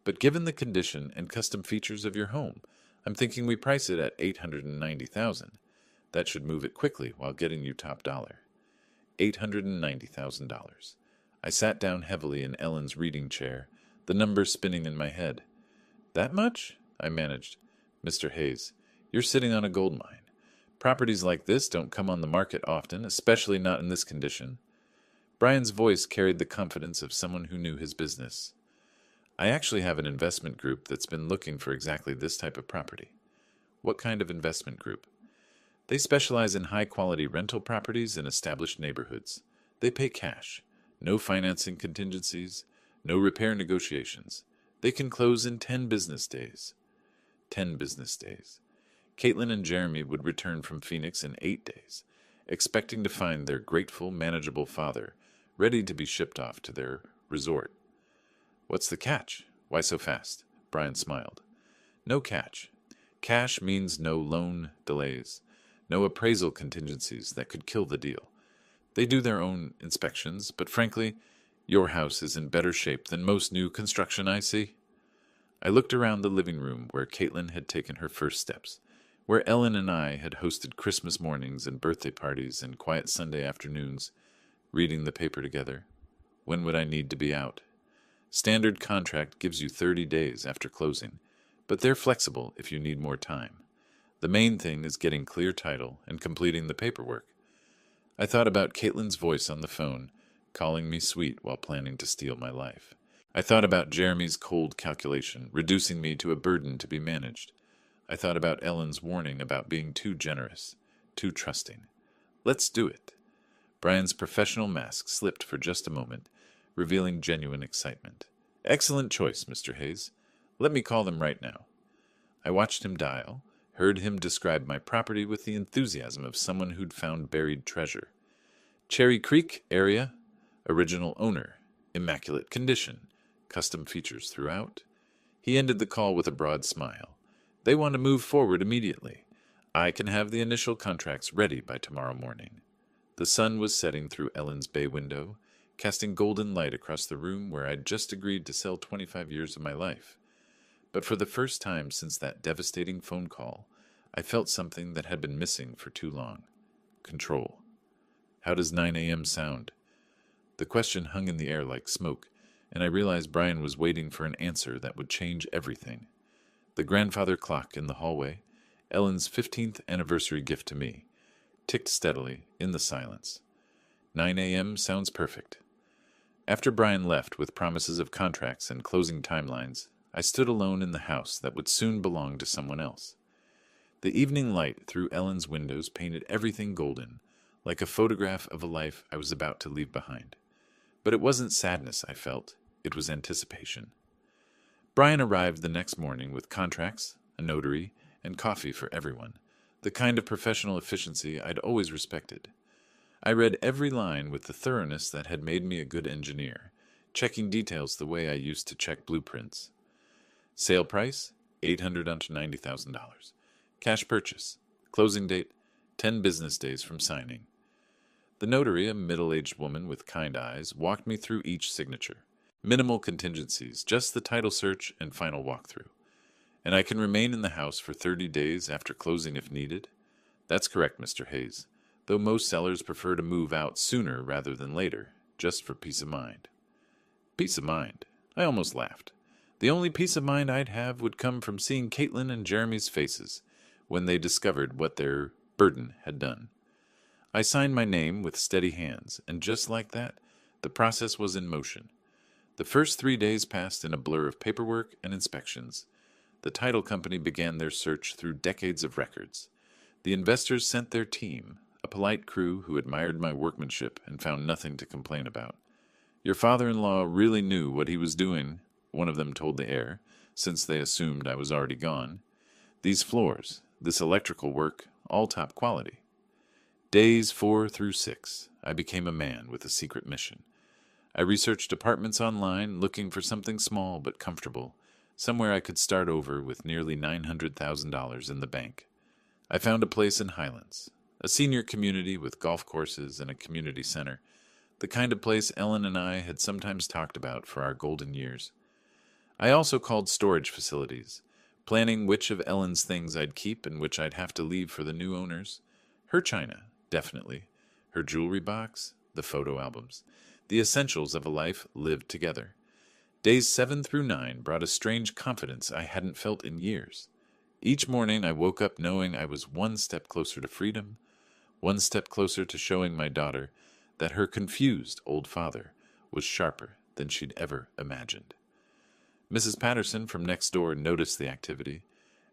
But given the condition and custom features of your home, I'm thinking we price it at $890,000. That should move it quickly while getting you top dollar. $890,000. I sat down heavily in Ellen's reading chair, the number spinning in my head. That much? I managed. Mr. Hayes, you're sitting on a gold mine. Properties like this don't come on the market often, especially not in this condition. Brian's voice carried the confidence of someone who knew his business. I actually have an investment group that's been looking for exactly this type of property. What kind of investment group? They specialize in high-quality rental properties in established neighborhoods. They pay cash. No financing contingencies. No repair negotiations. They can close in 10 business days. 10 business days. Caitlin and Jeremy would return from Phoenix in 8 days, expecting to find their grateful, manageable father ready to be shipped off to their resort. What's the catch? Why so fast? Brian smiled. No catch. Cash means no loan delays, no appraisal contingencies that could kill the deal. They do their own inspections, but frankly, your house is in better shape than most new construction I see. I looked around the living room where Caitlin had taken her first steps, where Ellen and I had hosted Christmas mornings and birthday parties and quiet Sunday afternoons, reading the paper together. When would I need to be out? Standard contract gives you 30 days after closing, but they're flexible if you need more time. The main thing is getting clear title and completing the paperwork. I thought about Caitlin's voice on the phone, calling me sweet while planning to steal my life. I thought about Jeremy's cold calculation, reducing me to a burden to be managed. I thought about Ellen's warning about being too generous, too trusting. Let's do it. Brian's professional mask slipped for just a moment, revealing genuine excitement. Excellent choice, Mr. Hayes. Let me call them right now. I watched him dial, heard him describe my property with the enthusiasm of someone who'd found buried treasure. Cherry Creek area, original owner, immaculate condition, custom features throughout. He ended the call with a broad smile. They want to move forward immediately. I can have the initial contracts ready by tomorrow morning. The sun was setting through Ellen's bay window, casting golden light across the room where I'd just agreed to sell 25 years of my life. But for the first time since that devastating phone call, I felt something that had been missing for too long. Control. How does 9 a.m. sound? The question hung in the air like smoke, and I realized Brian was waiting for an answer that would change everything. The grandfather clock in the hallway, Ellen's 15th anniversary gift to me, ticked steadily in the silence. 9 a.m. sounds perfect. After Brian left with promises of contracts and closing timelines, I stood alone in the house that would soon belong to someone else. The evening light through Ellen's windows painted everything golden, like a photograph of a life I was about to leave behind. But it wasn't sadness I felt, it was anticipation. Brian arrived the next morning with contracts, a notary, and coffee for everyone, the kind of professional efficiency I'd always respected. I read every line with the thoroughness that had made me a good engineer, checking details the way I used to check blueprints. Sale price, $800 to $90,000. Cash purchase. Closing date, 10 business days from signing. The notary, a middle-aged woman with kind eyes, walked me through each signature. Minimal contingencies, just the title search and final walkthrough. And I can remain in the house for 30 days after closing if needed? That's correct, Mr. Hayes, though most sellers prefer to move out sooner rather than later, just for peace of mind. Peace of mind? I almost laughed. The only peace of mind I'd have would come from seeing Caitlin and Jeremy's faces when they discovered what their burden had done. I signed my name with steady hands, and just like that, the process was in motion. The first 3 days passed in a blur of paperwork and inspections. The title company began their search through decades of records. The investors sent their team, a polite crew who admired my workmanship and found nothing to complain about. Your father-in-law really knew what he was doing, one of them told the heir, since they assumed I was already gone. These floors, this electrical work, all top quality. Days 4 through 6, I became a man with a secret mission. I researched apartments online, looking for something small but comfortable, somewhere I could start over with nearly $900,000 in the bank. I found a place in Highlands, a senior community with golf courses and a community center, the kind of place Ellen and I had sometimes talked about for our golden years. I also called storage facilities, planning which of Ellen's things I'd keep and which I'd have to leave for the new owners. Her china, definitely. Her jewelry box, the photo albums, the essentials of a life lived together. Days 7 through 9 brought a strange confidence I hadn't felt in years. Each morning I woke up knowing I was one step closer to freedom, one step closer to showing my daughter that her confused old father was sharper than she'd ever imagined. Mrs. Patterson from next door noticed the activity,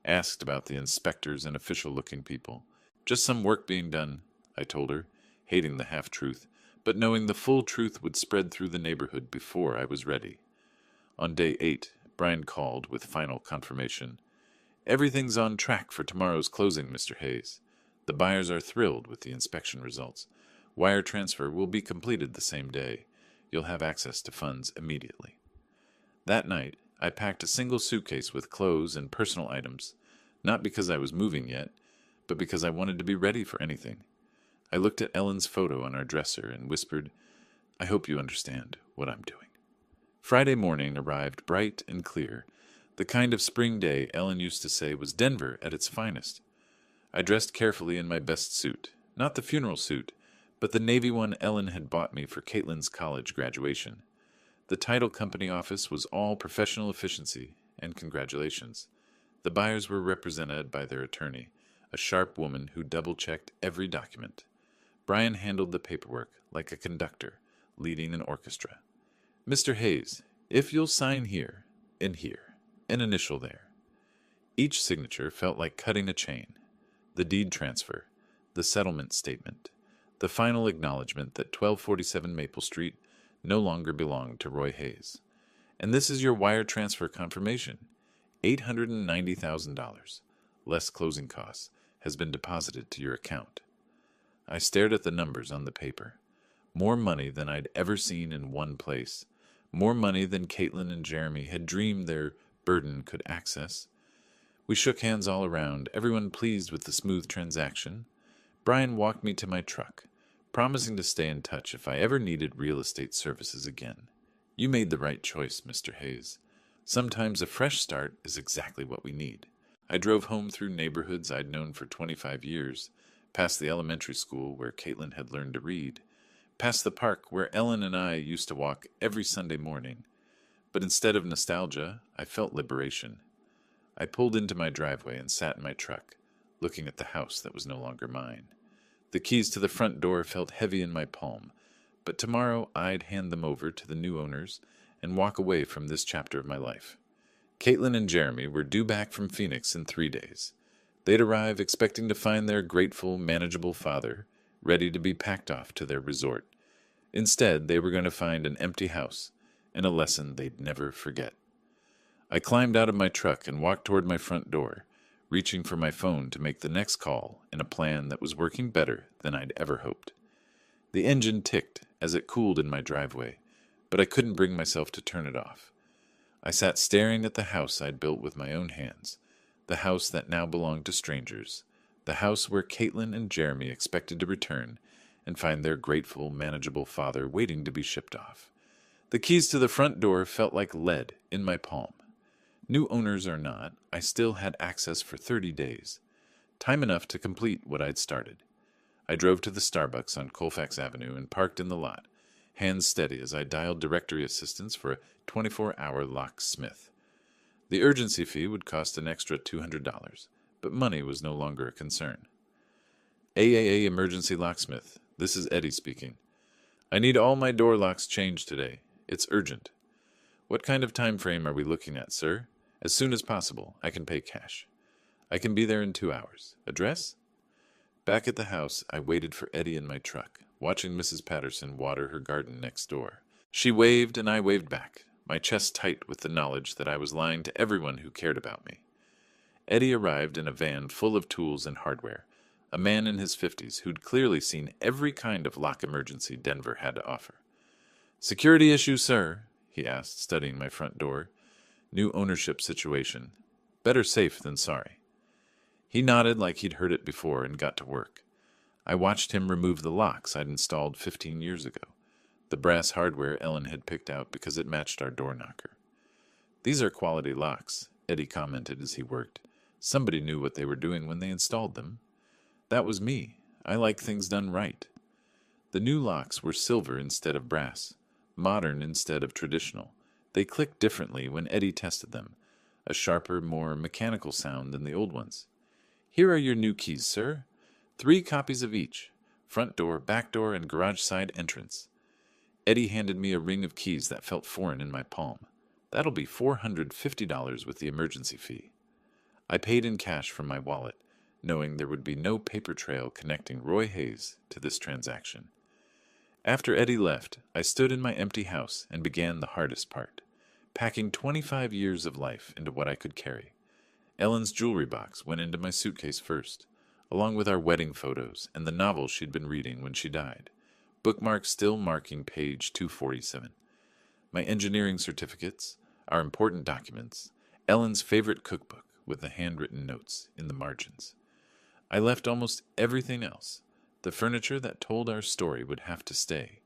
asked about the inspectors and official-looking people. Just some work being done, I told her, hating the half-truth, but knowing the full truth would spread through the neighborhood before I was ready. On day 8, Brian called with final confirmation. Everything's on track for tomorrow's closing, Mr. Hayes. The buyers are thrilled with the inspection results. Wire transfer will be completed the same day. You'll have access to funds immediately. That night, I packed a single suitcase with clothes and personal items, not because I was moving yet, but because I wanted to be ready for anything. I looked at Ellen's photo on our dresser and whispered, I hope you understand what I'm doing. Friday morning arrived bright and clear, the kind of spring day Ellen used to say was Denver at its finest. I dressed carefully in my best suit, not the funeral suit, but the navy one Ellen had bought me for Caitlin's college graduation. The title company office was all professional efficiency, and congratulations. The buyers were represented by their attorney, a sharp woman who double-checked every document. Brian handled the paperwork like a conductor, leading an orchestra. Mr. Hayes, if you'll sign here, and here, an initial there. Each signature felt like cutting a chain. The deed transfer, the settlement statement, the final acknowledgement that 1247 Maple Street no longer belonged to Roy Hayes. And this is your wire transfer confirmation. $890,000, less closing costs, has been deposited to your account. I stared at the numbers on the paper. More money than I'd ever seen in one place. More money than Caitlin and Jeremy had dreamed their burden could access. We shook hands all around, everyone pleased with the smooth transaction. Brian walked me to my truck, promising to stay in touch if I ever needed real estate services again. You made the right choice, Mr. Hayes. Sometimes a fresh start is exactly what we need. I drove home through neighborhoods I'd known for 25 years, past the elementary school where Caitlin had learned to read, past the park where Ellen and I used to walk every Sunday morning. But instead of nostalgia, I felt liberation. I pulled into my driveway and sat in my truck, looking at the house that was no longer mine. The keys to the front door felt heavy in my palm, but tomorrow I'd hand them over to the new owners and walk away from this chapter of my life. Caitlin and Jeremy were due back from Phoenix in 3 days. They'd arrive expecting to find their grateful, manageable father ready to be packed off to their resort. Instead, they were going to find an empty house and a lesson they'd never forget. I climbed out of my truck and walked toward my front door, reaching for my phone to make the next call in a plan that was working better than I'd ever hoped. The engine ticked as it cooled in my driveway, but I couldn't bring myself to turn it off. I sat staring at the house I'd built with my own hands, the house that now belonged to strangers, the house where Caitlin and Jeremy expected to return and find their grateful, manageable father waiting to be shipped off. The keys to the front door felt like lead in my palm. New owners or not, I still had access for 30 days, time enough to complete what I'd started. I drove to the Starbucks on Colfax Avenue and parked in the lot, hands steady as I dialed directory assistance for a 24-hour locksmith. The urgency fee would cost an extra $200, but money was no longer a concern. AAA Emergency Locksmith, this is Eddie speaking. I need all my door locks changed today. It's urgent. What kind of time frame are we looking at, sir? As soon as possible. I can pay cash. I can be there in 2 hours. Address? Back at the house, I waited for Eddie in my truck, watching Mrs. Patterson water her garden next door. She waved and I waved back, my chest tight with the knowledge that I was lying to everyone who cared about me. Eddie arrived in a van full of tools and hardware, a man in his 50s who'd clearly seen every kind of lock emergency Denver had to offer. Security issue, sir? He asked, studying my front door. New ownership situation. Better safe than sorry. He nodded like he'd heard it before and got to work. I watched him remove the locks I'd installed 15 years ago, the brass hardware Ellen had picked out because it matched our door knocker. These are quality locks, Eddie commented as he worked. Somebody knew what they were doing when they installed them. That was me. I like things done right. The new locks were silver instead of brass, modern instead of traditional. They clicked differently when Eddie tested them, a sharper, more mechanical sound than the old ones. Here are your new keys, sir. 3 copies of each, front door, back door, and garage side entrance. Eddie handed me a ring of keys that felt foreign in my palm. That'll be $450 with the emergency fee. I paid in cash from my wallet, knowing there would be no paper trail connecting Roy Hayes to this transaction. After Eddie left, I stood in my empty house and began the hardest part, packing 25 years of life into what I could carry. Ellen's jewelry box went into my suitcase first, along with our wedding photos and the novel she'd been reading when she died, bookmarks still marking page 247. My engineering certificates, our important documents, Ellen's favorite cookbook with the handwritten notes in the margins. I left almost everything else. The furniture that told our story would have to stay.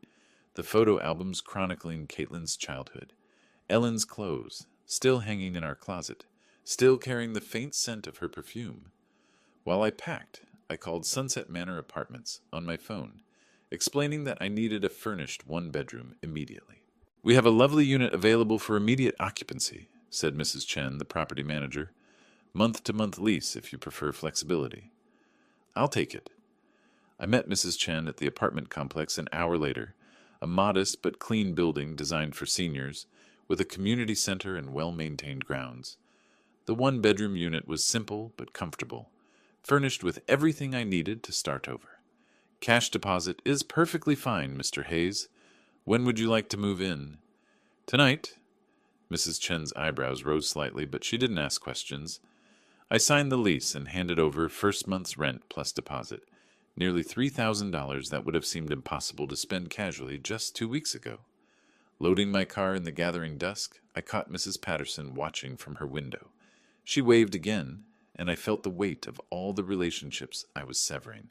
The photo albums chronicling Caitlin's childhood. Ellen's clothes, still hanging in our closet, still carrying the faint scent of her perfume. While I packed, I called Sunset Manor Apartments on my phone, explaining that I needed a furnished one-bedroom immediately. "We have a lovely unit available for immediate occupancy," said Mrs. Chen, the property manager. "Month-to-month lease if you prefer flexibility." "I'll take it." I met Mrs. Chen at the apartment complex an hour later, a modest but clean building designed for seniors, with a community center and well-maintained grounds. The one-bedroom unit was simple but comfortable, furnished with everything I needed to start over. "Cash deposit is perfectly fine, Mr. Hayes. When would you like to move in?" "Tonight." Mrs. Chen's eyebrows rose slightly, but she didn't ask questions. I signed the lease and handed over first month's rent plus deposit, nearly $3,000 that would have seemed impossible to spend casually just 2 weeks ago. Loading my car in the gathering dusk, I caught Mrs. Patterson watching from her window. She waved again, and I felt the weight of all the relationships I was severing,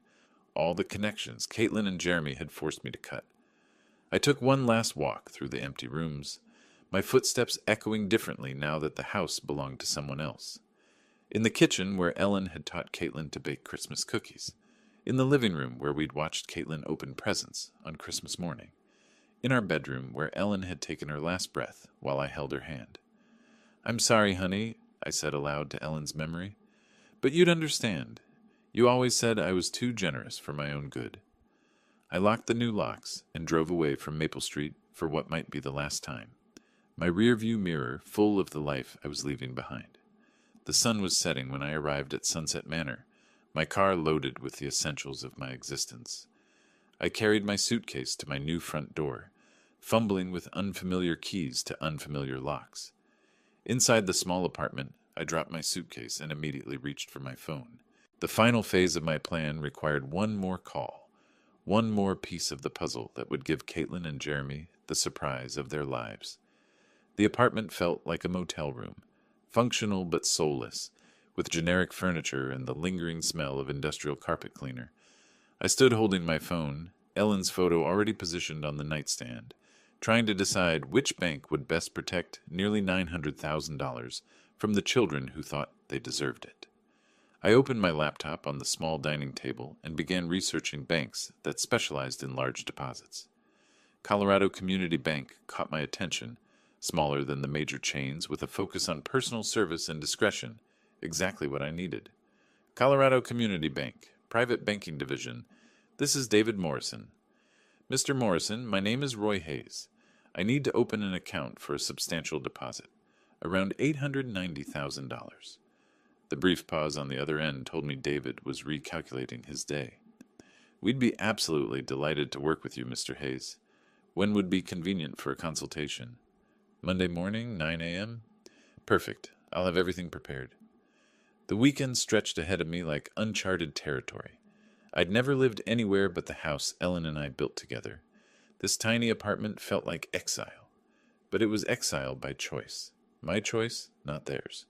all the connections Caitlin and Jeremy had forced me to cut. I took one last walk through the empty rooms, my footsteps echoing differently now that the house belonged to someone else. In the kitchen where Ellen had taught Caitlin to bake Christmas cookies. In the living room where we'd watched Caitlin open presents on Christmas morning. In our bedroom where Ellen had taken her last breath while I held her hand. "I'm sorry, honey," I said aloud to Ellen's memory. "But you'd understand. You always said I was too generous for my own good." I locked the new locks and drove away from Maple Street for what might be the last time, my rearview mirror full of the life I was leaving behind. The sun was setting when I arrived at Sunset Manor, my car loaded with the essentials of my existence. I carried my suitcase to my new front door, fumbling with unfamiliar keys to unfamiliar locks. Inside the small apartment, I dropped my suitcase and immediately reached for my phone. The final phase of my plan required one more call, one more piece of the puzzle that would give Caitlin and Jeremy the surprise of their lives. The apartment felt like a motel room, functional but soulless, with generic furniture and the lingering smell of industrial carpet cleaner. I stood holding my phone, Ellen's photo already positioned on the nightstand, trying to decide which bank would best protect nearly $900,000 from the children who thought they deserved it. I opened my laptop on the small dining table and began researching banks that specialized in large deposits. Colorado Community Bank caught my attention, smaller than the major chains with a focus on personal service and discretion, exactly what I needed. "Colorado Community Bank, Private Banking Division. This is David Morrison." "Mr. Morrison, my name is Roy Hayes. I need to open an account for a substantial deposit, around $890,000. The brief pause on the other end told me David was recalculating his day. "We'd be absolutely delighted to work with you, Mr. Hayes. When would be convenient for a consultation?" "Monday morning, 9 a.m.? "Perfect. I'll have everything prepared." The weekend stretched ahead of me like uncharted territory. I'd never lived anywhere but the house Ellen and I built together. This tiny apartment felt like exile. But it was exile by choice. My choice, not theirs.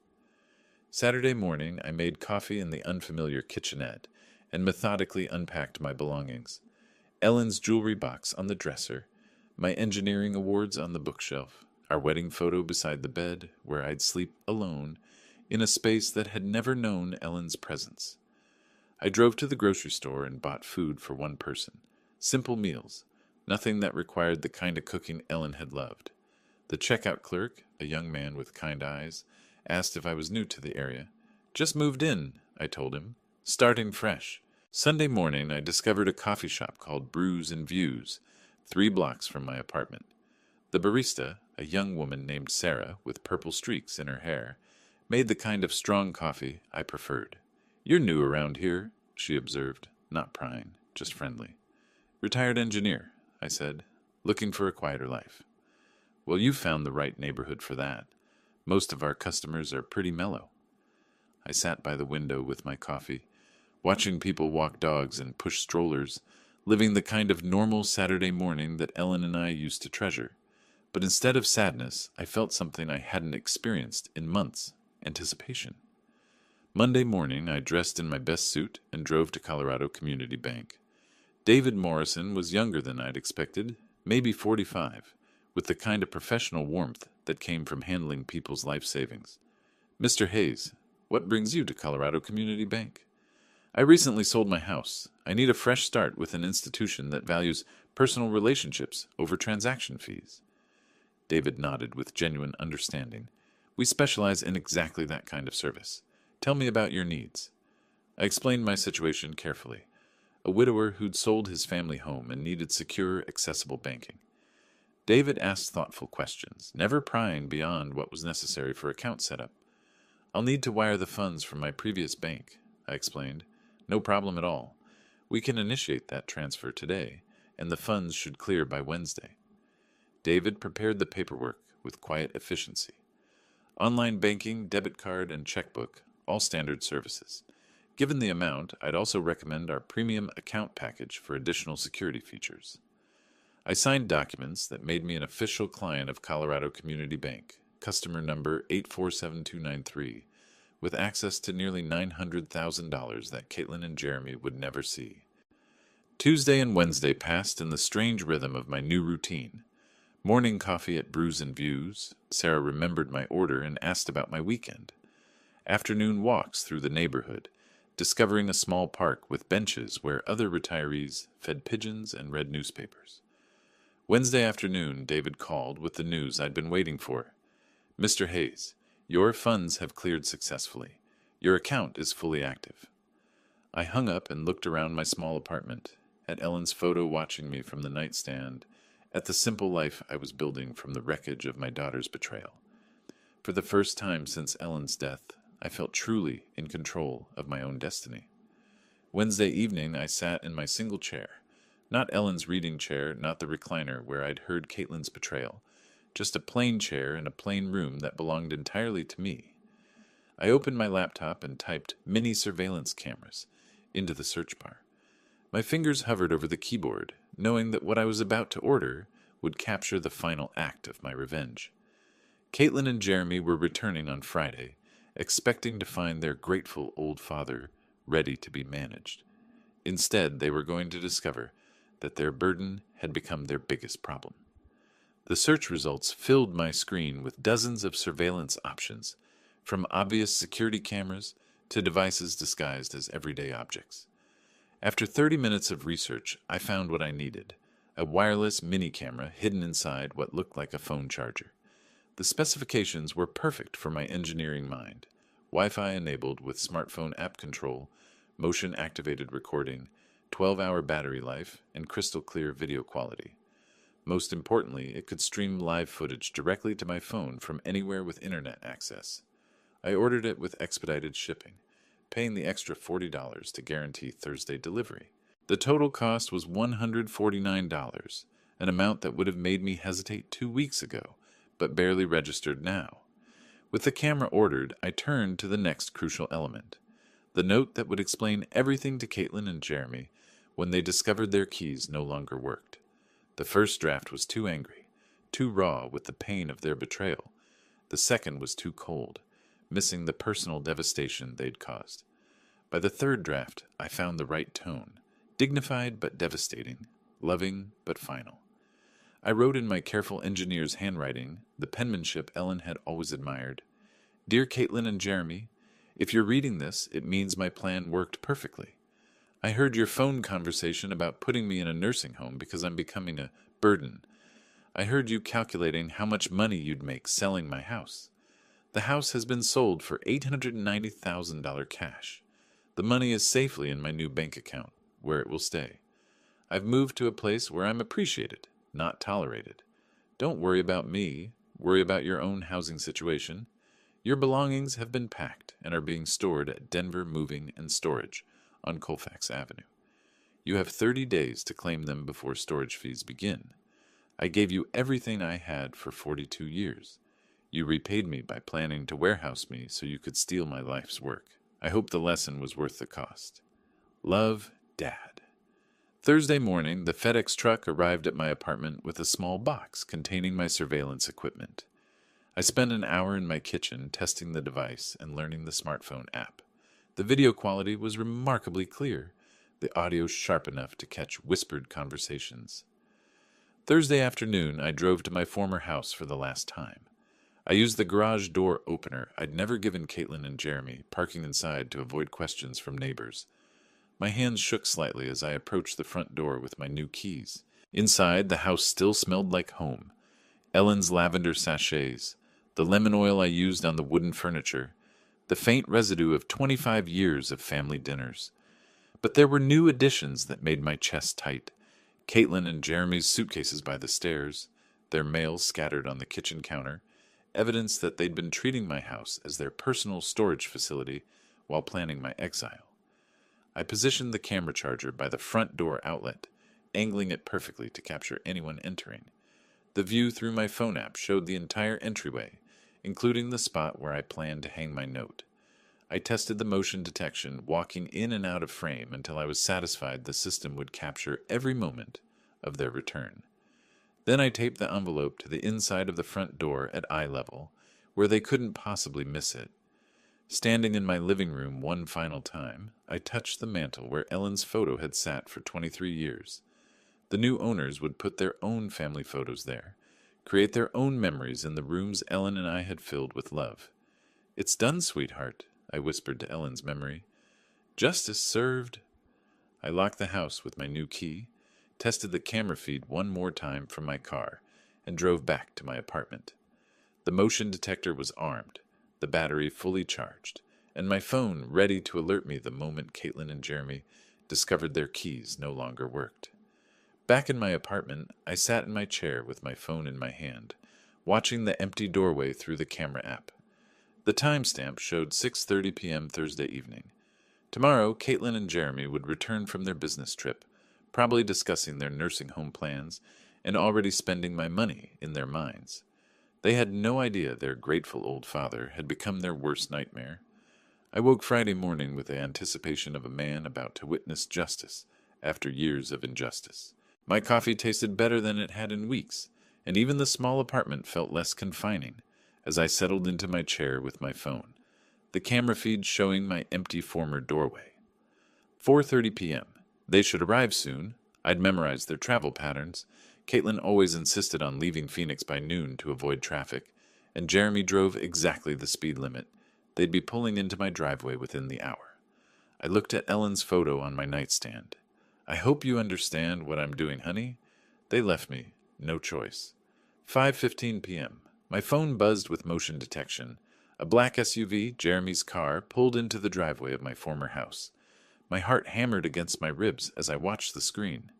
Saturday morning, I made coffee in the unfamiliar kitchenette and methodically unpacked my belongings. Ellen's jewelry box on the dresser, my engineering awards on the bookshelf, our wedding photo beside the bed where I'd sleep alone in a space that had never known Ellen's presence. I drove to the grocery store and bought food for one person. Simple meals, nothing that required the kind of cooking Ellen had loved. The checkout clerk, a young man with kind eyes, asked if I was new to the area. "Just moved in," I told him, "starting fresh." Sunday morning, I discovered a coffee shop called Brews and Views, 3 blocks from my apartment. The barista, A young woman named Sarah, with purple streaks in her hair, made the kind of strong coffee I preferred. "You're new around here," she observed, not prying, just friendly. "Retired engineer," I said, "looking for a quieter life." "Well, you've found the right neighborhood for that. Most of our customers are pretty mellow." I sat by the window with my coffee, watching people walk dogs and push strollers, living the kind of normal Saturday morning that Ellen and I used to treasure. But instead of sadness, I felt something I hadn't experienced in months: anticipation. Monday morning, I dressed in my best suit and drove to Colorado Community Bank. David Morrison was younger than I'd expected, maybe 45, with the kind of professional warmth that came from handling people's life savings. "Mr. Hayes, what brings you to Colorado Community Bank?" "I recently sold my house. I need a fresh start with an institution that values personal relationships over transaction fees." David nodded with genuine understanding. "We specialize in exactly that kind of service. Tell me about your needs." I explained my situation carefully. A widower who'd sold his family home and needed secure, accessible banking. David asked thoughtful questions, never prying beyond what was necessary for account setup. "I'll need to wire the funds from my previous bank," I explained. "No problem at all. We can initiate that transfer today, and the funds should clear by Wednesday." David prepared the paperwork with quiet efficiency. Online banking, debit card, and checkbook, all standard services. Given the amount, I'd also recommend our premium account package for additional security features. I signed documents that made me an official client of Colorado Community Bank, customer number 847293, with access to nearly $900,000 that Caitlin and Jeremy would never see. Tuesday and Wednesday passed in the strange rhythm of my new routine. Morning coffee at Brews and Views. Sarah remembered my order and asked about my weekend. Afternoon walks through the neighborhood, discovering a small park with benches where other retirees fed pigeons and read newspapers. Wednesday afternoon, David called with the news I'd been waiting for. "Mr. Hayes, your funds have cleared successfully. Your account is fully active." I hung up and looked around my small apartment, at Ellen's photo watching me from the nightstand, at the simple life I was building from the wreckage of my daughter's betrayal. For the first time since Ellen's death, I felt truly in control of my own destiny. Wednesday evening, I sat in my single chair. Not Ellen's reading chair, not the recliner where I'd heard Caitlin's betrayal. Just a plain chair in a plain room that belonged entirely to me. I opened my laptop and typed "mini surveillance cameras" into the search bar. My fingers hovered over the keyboard, knowing that what I was about to order would capture the final act of my revenge. Caitlin and Jeremy were returning on Friday, expecting to find their grateful old father ready to be managed. Instead, they were going to discover that their burden had become their biggest problem. The search results filled my screen with dozens of surveillance options, from obvious security cameras to devices disguised as everyday objects. After 30 minutes of research, I found what I needed: a wireless mini camera hidden inside what looked like a phone charger. The specifications were perfect for my engineering mind: Wi-Fi enabled with smartphone app control, motion-activated recording, 12-hour battery life, and crystal-clear video quality. Most importantly, it could stream live footage directly to my phone from anywhere with internet access. I ordered it with expedited shipping, paying the extra $40 to guarantee Thursday delivery. The total cost was $149, an amount that would have made me hesitate 2 weeks ago, but barely registered now. With the camera ordered, I turned to the next crucial element: the note that would explain everything to Caitlin and Jeremy when they discovered their keys no longer worked. The first draft was too angry, too raw with the pain of their betrayal. The second was too cold, missing the personal devastation they'd caused. By the third draft, I found the right tone: dignified but devastating, loving but final. I wrote in my careful engineer's handwriting, the penmanship Ellen had always admired: "Dear Caitlin and Jeremy, if you're reading this, it means my plan worked perfectly. I heard your phone conversation about putting me in a nursing home because I'm becoming a burden. I heard you calculating how much money you'd make selling my house. The house has been sold for $890,000 cash. The money is safely in my new bank account, where it will stay. I've moved to a place where I'm appreciated, not tolerated. Don't worry about me. worry about your own housing situation. Your belongings have been packed and are being stored at Denver Moving and Storage on Colfax Avenue. You have 30 days to claim them before storage fees begin. I gave you everything I had for 42 years. You repaid me by planning to warehouse me so you could steal my life's work. I hope the lesson was worth the cost. Love, Dad. Thursday morning, the FedEx truck arrived at my apartment with a small box containing my surveillance equipment. I spent an hour in my kitchen testing the device and learning the smartphone app. The video quality was remarkably clear, the audio sharp enough to catch whispered conversations. Thursday afternoon, I drove to my former house for the last time. I used the garage door opener I'd never given Caitlin and Jeremy, parking inside to avoid questions from neighbors. My hands shook slightly as I approached the front door with my new keys. Inside, the house still smelled like home. Ellen's lavender sachets, the lemon oil I used on the wooden furniture, the faint residue of 25 years of family dinners. But there were new additions that made my chest tight. Caitlin and Jeremy's suitcases by the stairs, their mail scattered on the kitchen counter, evidence that they'd been treating my house as their personal storage facility while planning my exile. I positioned the camera charger by the front door outlet, angling it perfectly to capture anyone entering. The view through my phone app showed the entire entryway, including the spot where I planned to hang my note. I tested the motion detection, walking in and out of frame until I was satisfied the system would capture every moment of their return. Then I taped the envelope to the inside of the front door at eye level, where they couldn't possibly miss it. Standing in my living room one final time, I touched the mantel where Ellen's photo had sat for 23 years. The new owners would put their own family photos there, create their own memories in the rooms Ellen and I had filled with love. "It's done, sweetheart," I whispered to Ellen's memory. "Justice served." I locked the house with my new key, tested the camera feed one more time from my car, and drove back to my apartment. The motion detector was armed, the battery fully charged, and my phone ready to alert me the moment Caitlin and Jeremy discovered their keys no longer worked. Back in my apartment, I sat in my chair with my phone in my hand, watching the empty doorway through the camera app. The timestamp showed 6:30 p.m. Thursday evening. Tomorrow, Caitlin and Jeremy would return from their business trip, probably discussing their nursing home plans and already spending my money in their minds. They had no idea their grateful old father had become their worst nightmare. I woke Friday morning with the anticipation of a man about to witness justice after years of injustice. My coffee tasted better than it had in weeks, and even the small apartment felt less confining as I settled into my chair with my phone, the camera feed showing my empty former doorway. 4:30 p.m. They should arrive soon. I'd memorized their travel patterns. Caitlin always insisted on leaving Phoenix by noon to avoid traffic, and Jeremy drove exactly the speed limit. They'd be pulling into my driveway within the hour. I looked at Ellen's photo on my nightstand. "I hope you understand what I'm doing, honey." They left me no choice. 5:15 p.m. My phone buzzed with motion detection. A black SUV, Jeremy's car, pulled into the driveway of my former house. My heart hammered against my ribs as I watched the screen.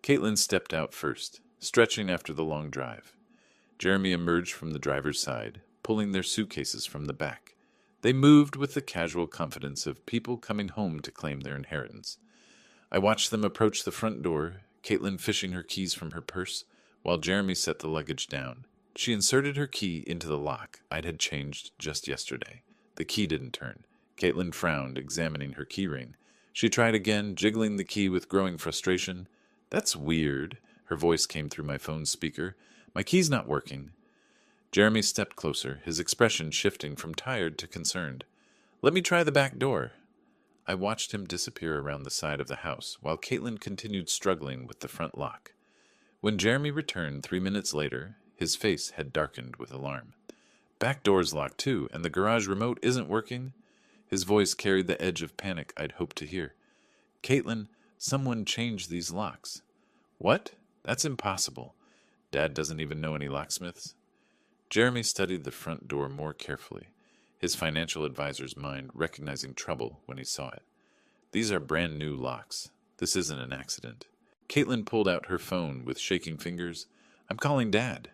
Caitlin stepped out first, stretching after the long drive. Jeremy emerged from the driver's side, pulling their suitcases from the back. They moved with the casual confidence of people coming home to claim their inheritance. I watched them approach the front door, Caitlin fishing her keys from her purse, while Jeremy set the luggage down. She inserted her key into the lock I'd had changed just yesterday. The key didn't turn. Caitlin frowned, examining her key ring. She tried again, jiggling the key with growing frustration. "That's weird," her voice came through my phone's speaker. "My key's not working." Jeremy stepped closer, his expression shifting from tired to concerned. "Let me try the back door." I watched him disappear around the side of the house, while Caitlin continued struggling with the front lock. When Jeremy returned 3 minutes later, his face had darkened with alarm. "Back door's locked too, and the garage remote isn't working?" His voice carried the edge of panic I'd hoped to hear. "Caitlin, someone changed these locks." "What? That's impossible. Dad doesn't even know any locksmiths." Jeremy studied the front door more carefully, his financial advisor's mind recognizing trouble when he saw it. "These are brand new locks. This isn't an accident." Caitlin pulled out her phone with shaking fingers. "I'm calling Dad."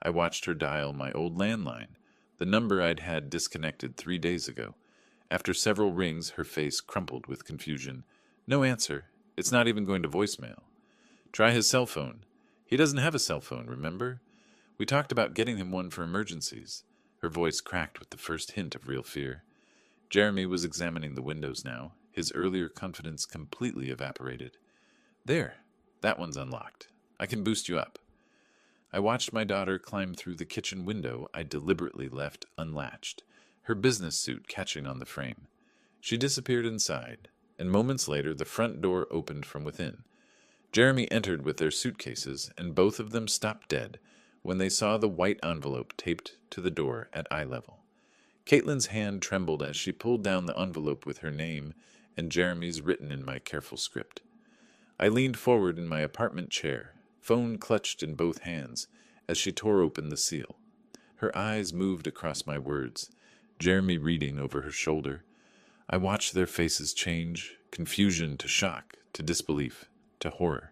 I watched her dial my old landline, the number I'd had disconnected 3 days ago. After several rings, her face crumpled with confusion. No answer. It's not even going to voicemail. Try his cell phone. He doesn't have a cell phone, remember? We talked about getting him one for emergencies. Her voice cracked with the first hint of real fear. Jeremy was examining the windows now. His earlier confidence completely evaporated. There. That one's unlocked. I can boost you up. I watched my daughter climb through the kitchen window I deliberately left unlatched, her business suit catching on the frame. She disappeared inside, and moments later the front door opened from within. Jeremy entered with their suitcases, and both of them stopped dead when they saw the white envelope taped to the door at eye level. Caitlin's hand trembled as she pulled down the envelope with her name and Jeremy's written in my careful script. I leaned forward in my apartment chair, phone clutched in both hands, as she tore open the seal. Her eyes moved across my words, Jeremy reading over her shoulder. I watched their faces change, confusion to shock, to disbelief, to horror.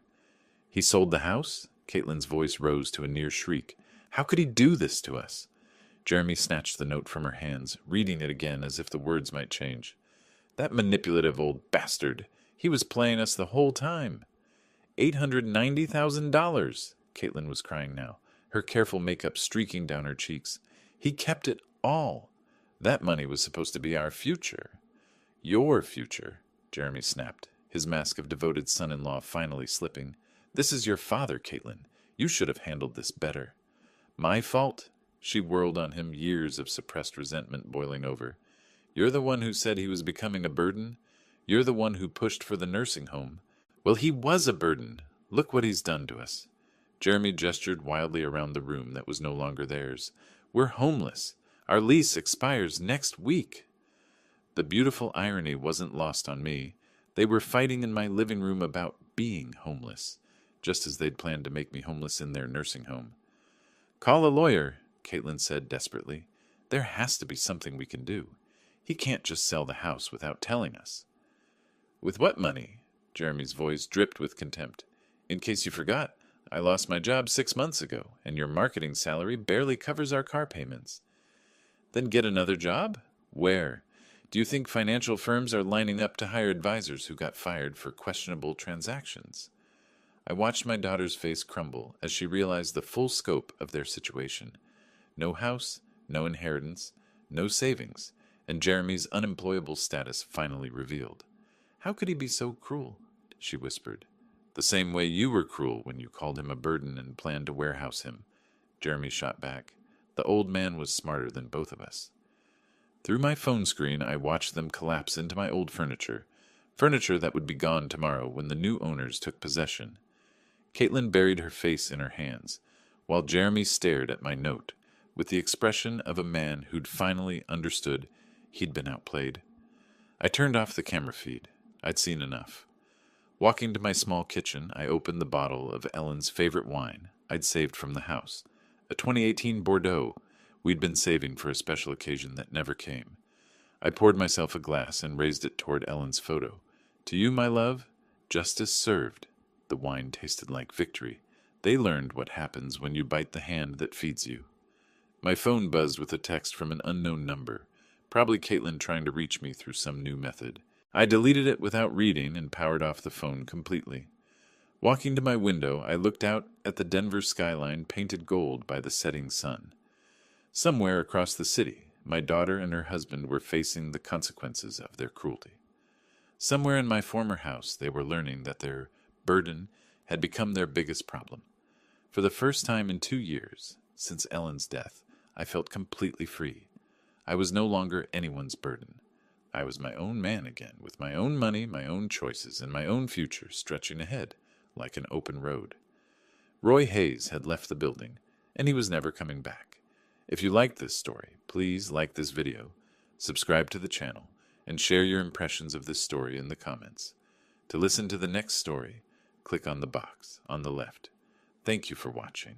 He sold the house? Caitlin's voice rose to a near shriek. How could he do this to us? Jeremy snatched the note from her hands, reading it again as if the words might change. That manipulative old bastard. He was playing us the whole time. $890,000, Caitlin was crying now, her careful makeup streaking down her cheeks. He kept it all. That money was supposed to be our future. Your future, Jeremy snapped, his mask of devoted son-in-law finally slipping. This is your father, Caitlin. You should have handled this better. My fault? She whirled on him, years of suppressed resentment boiling over. You're the one who said he was becoming a burden? You're the one who pushed for the nursing home. Well, he was a burden. Look what he's done to us. Jeremy gestured wildly around the room that was no longer theirs. We're homeless. Our lease expires next week. The beautiful irony wasn't lost on me. They were fighting in my living room about being homeless, just as they'd planned to make me homeless in their nursing home. Call a lawyer, Caitlin said desperately. There has to be something we can do. He can't just sell the house without telling us. With what money? Jeremy's voice dripped with contempt. In case you forgot, I lost my job 6 months ago, and your marketing salary barely covers our car payments. Then get another job? Where? Do you think financial firms are lining up to hire advisors who got fired for questionable transactions? I watched my daughter's face crumble as she realized the full scope of their situation. No house, no inheritance, no savings, and Jeremy's unemployable status finally revealed. How could he be so cruel? She whispered. The same way you were cruel when you called him a burden and planned to warehouse him. Jeremy shot back. The old man was smarter than both of us. Through my phone screen, I watched them collapse into my old furniture that would be gone tomorrow when the new owners took possession. Caitlin buried her face in her hands, while Jeremy stared at my note, with the expression of a man who'd finally understood he'd been outplayed. I turned off the camera feed. I'd seen enough. Walking to my small kitchen, I opened the bottle of Ellen's favorite wine I'd saved from the house, a 2018 Bordeaux we'd been saving for a special occasion that never came. I poured myself a glass and raised it toward Ellen's photo. To you, my love, justice served. The wine tasted like victory. They learned what happens when you bite the hand that feeds you. My phone buzzed with a text from an unknown number, probably Caitlin trying to reach me through some new method. I deleted it without reading and powered off the phone completely. Walking to my window, I looked out at the Denver skyline painted gold by the setting sun. Somewhere across the city, my daughter and her husband were facing the consequences of their cruelty. Somewhere in my former house, they were learning that their burden had become their biggest problem. For the first time in 2 years, since Ellen's death, I felt completely free. I was no longer anyone's burden. I was my own man again, with my own money, my own choices, and my own future stretching ahead like an open road. Roy Hayes had left the building, and he was never coming back. If you liked this story, please like this video, subscribe to the channel, and share your impressions of this story in the comments. To listen to the next story, click on the box on the left. Thank you for watching.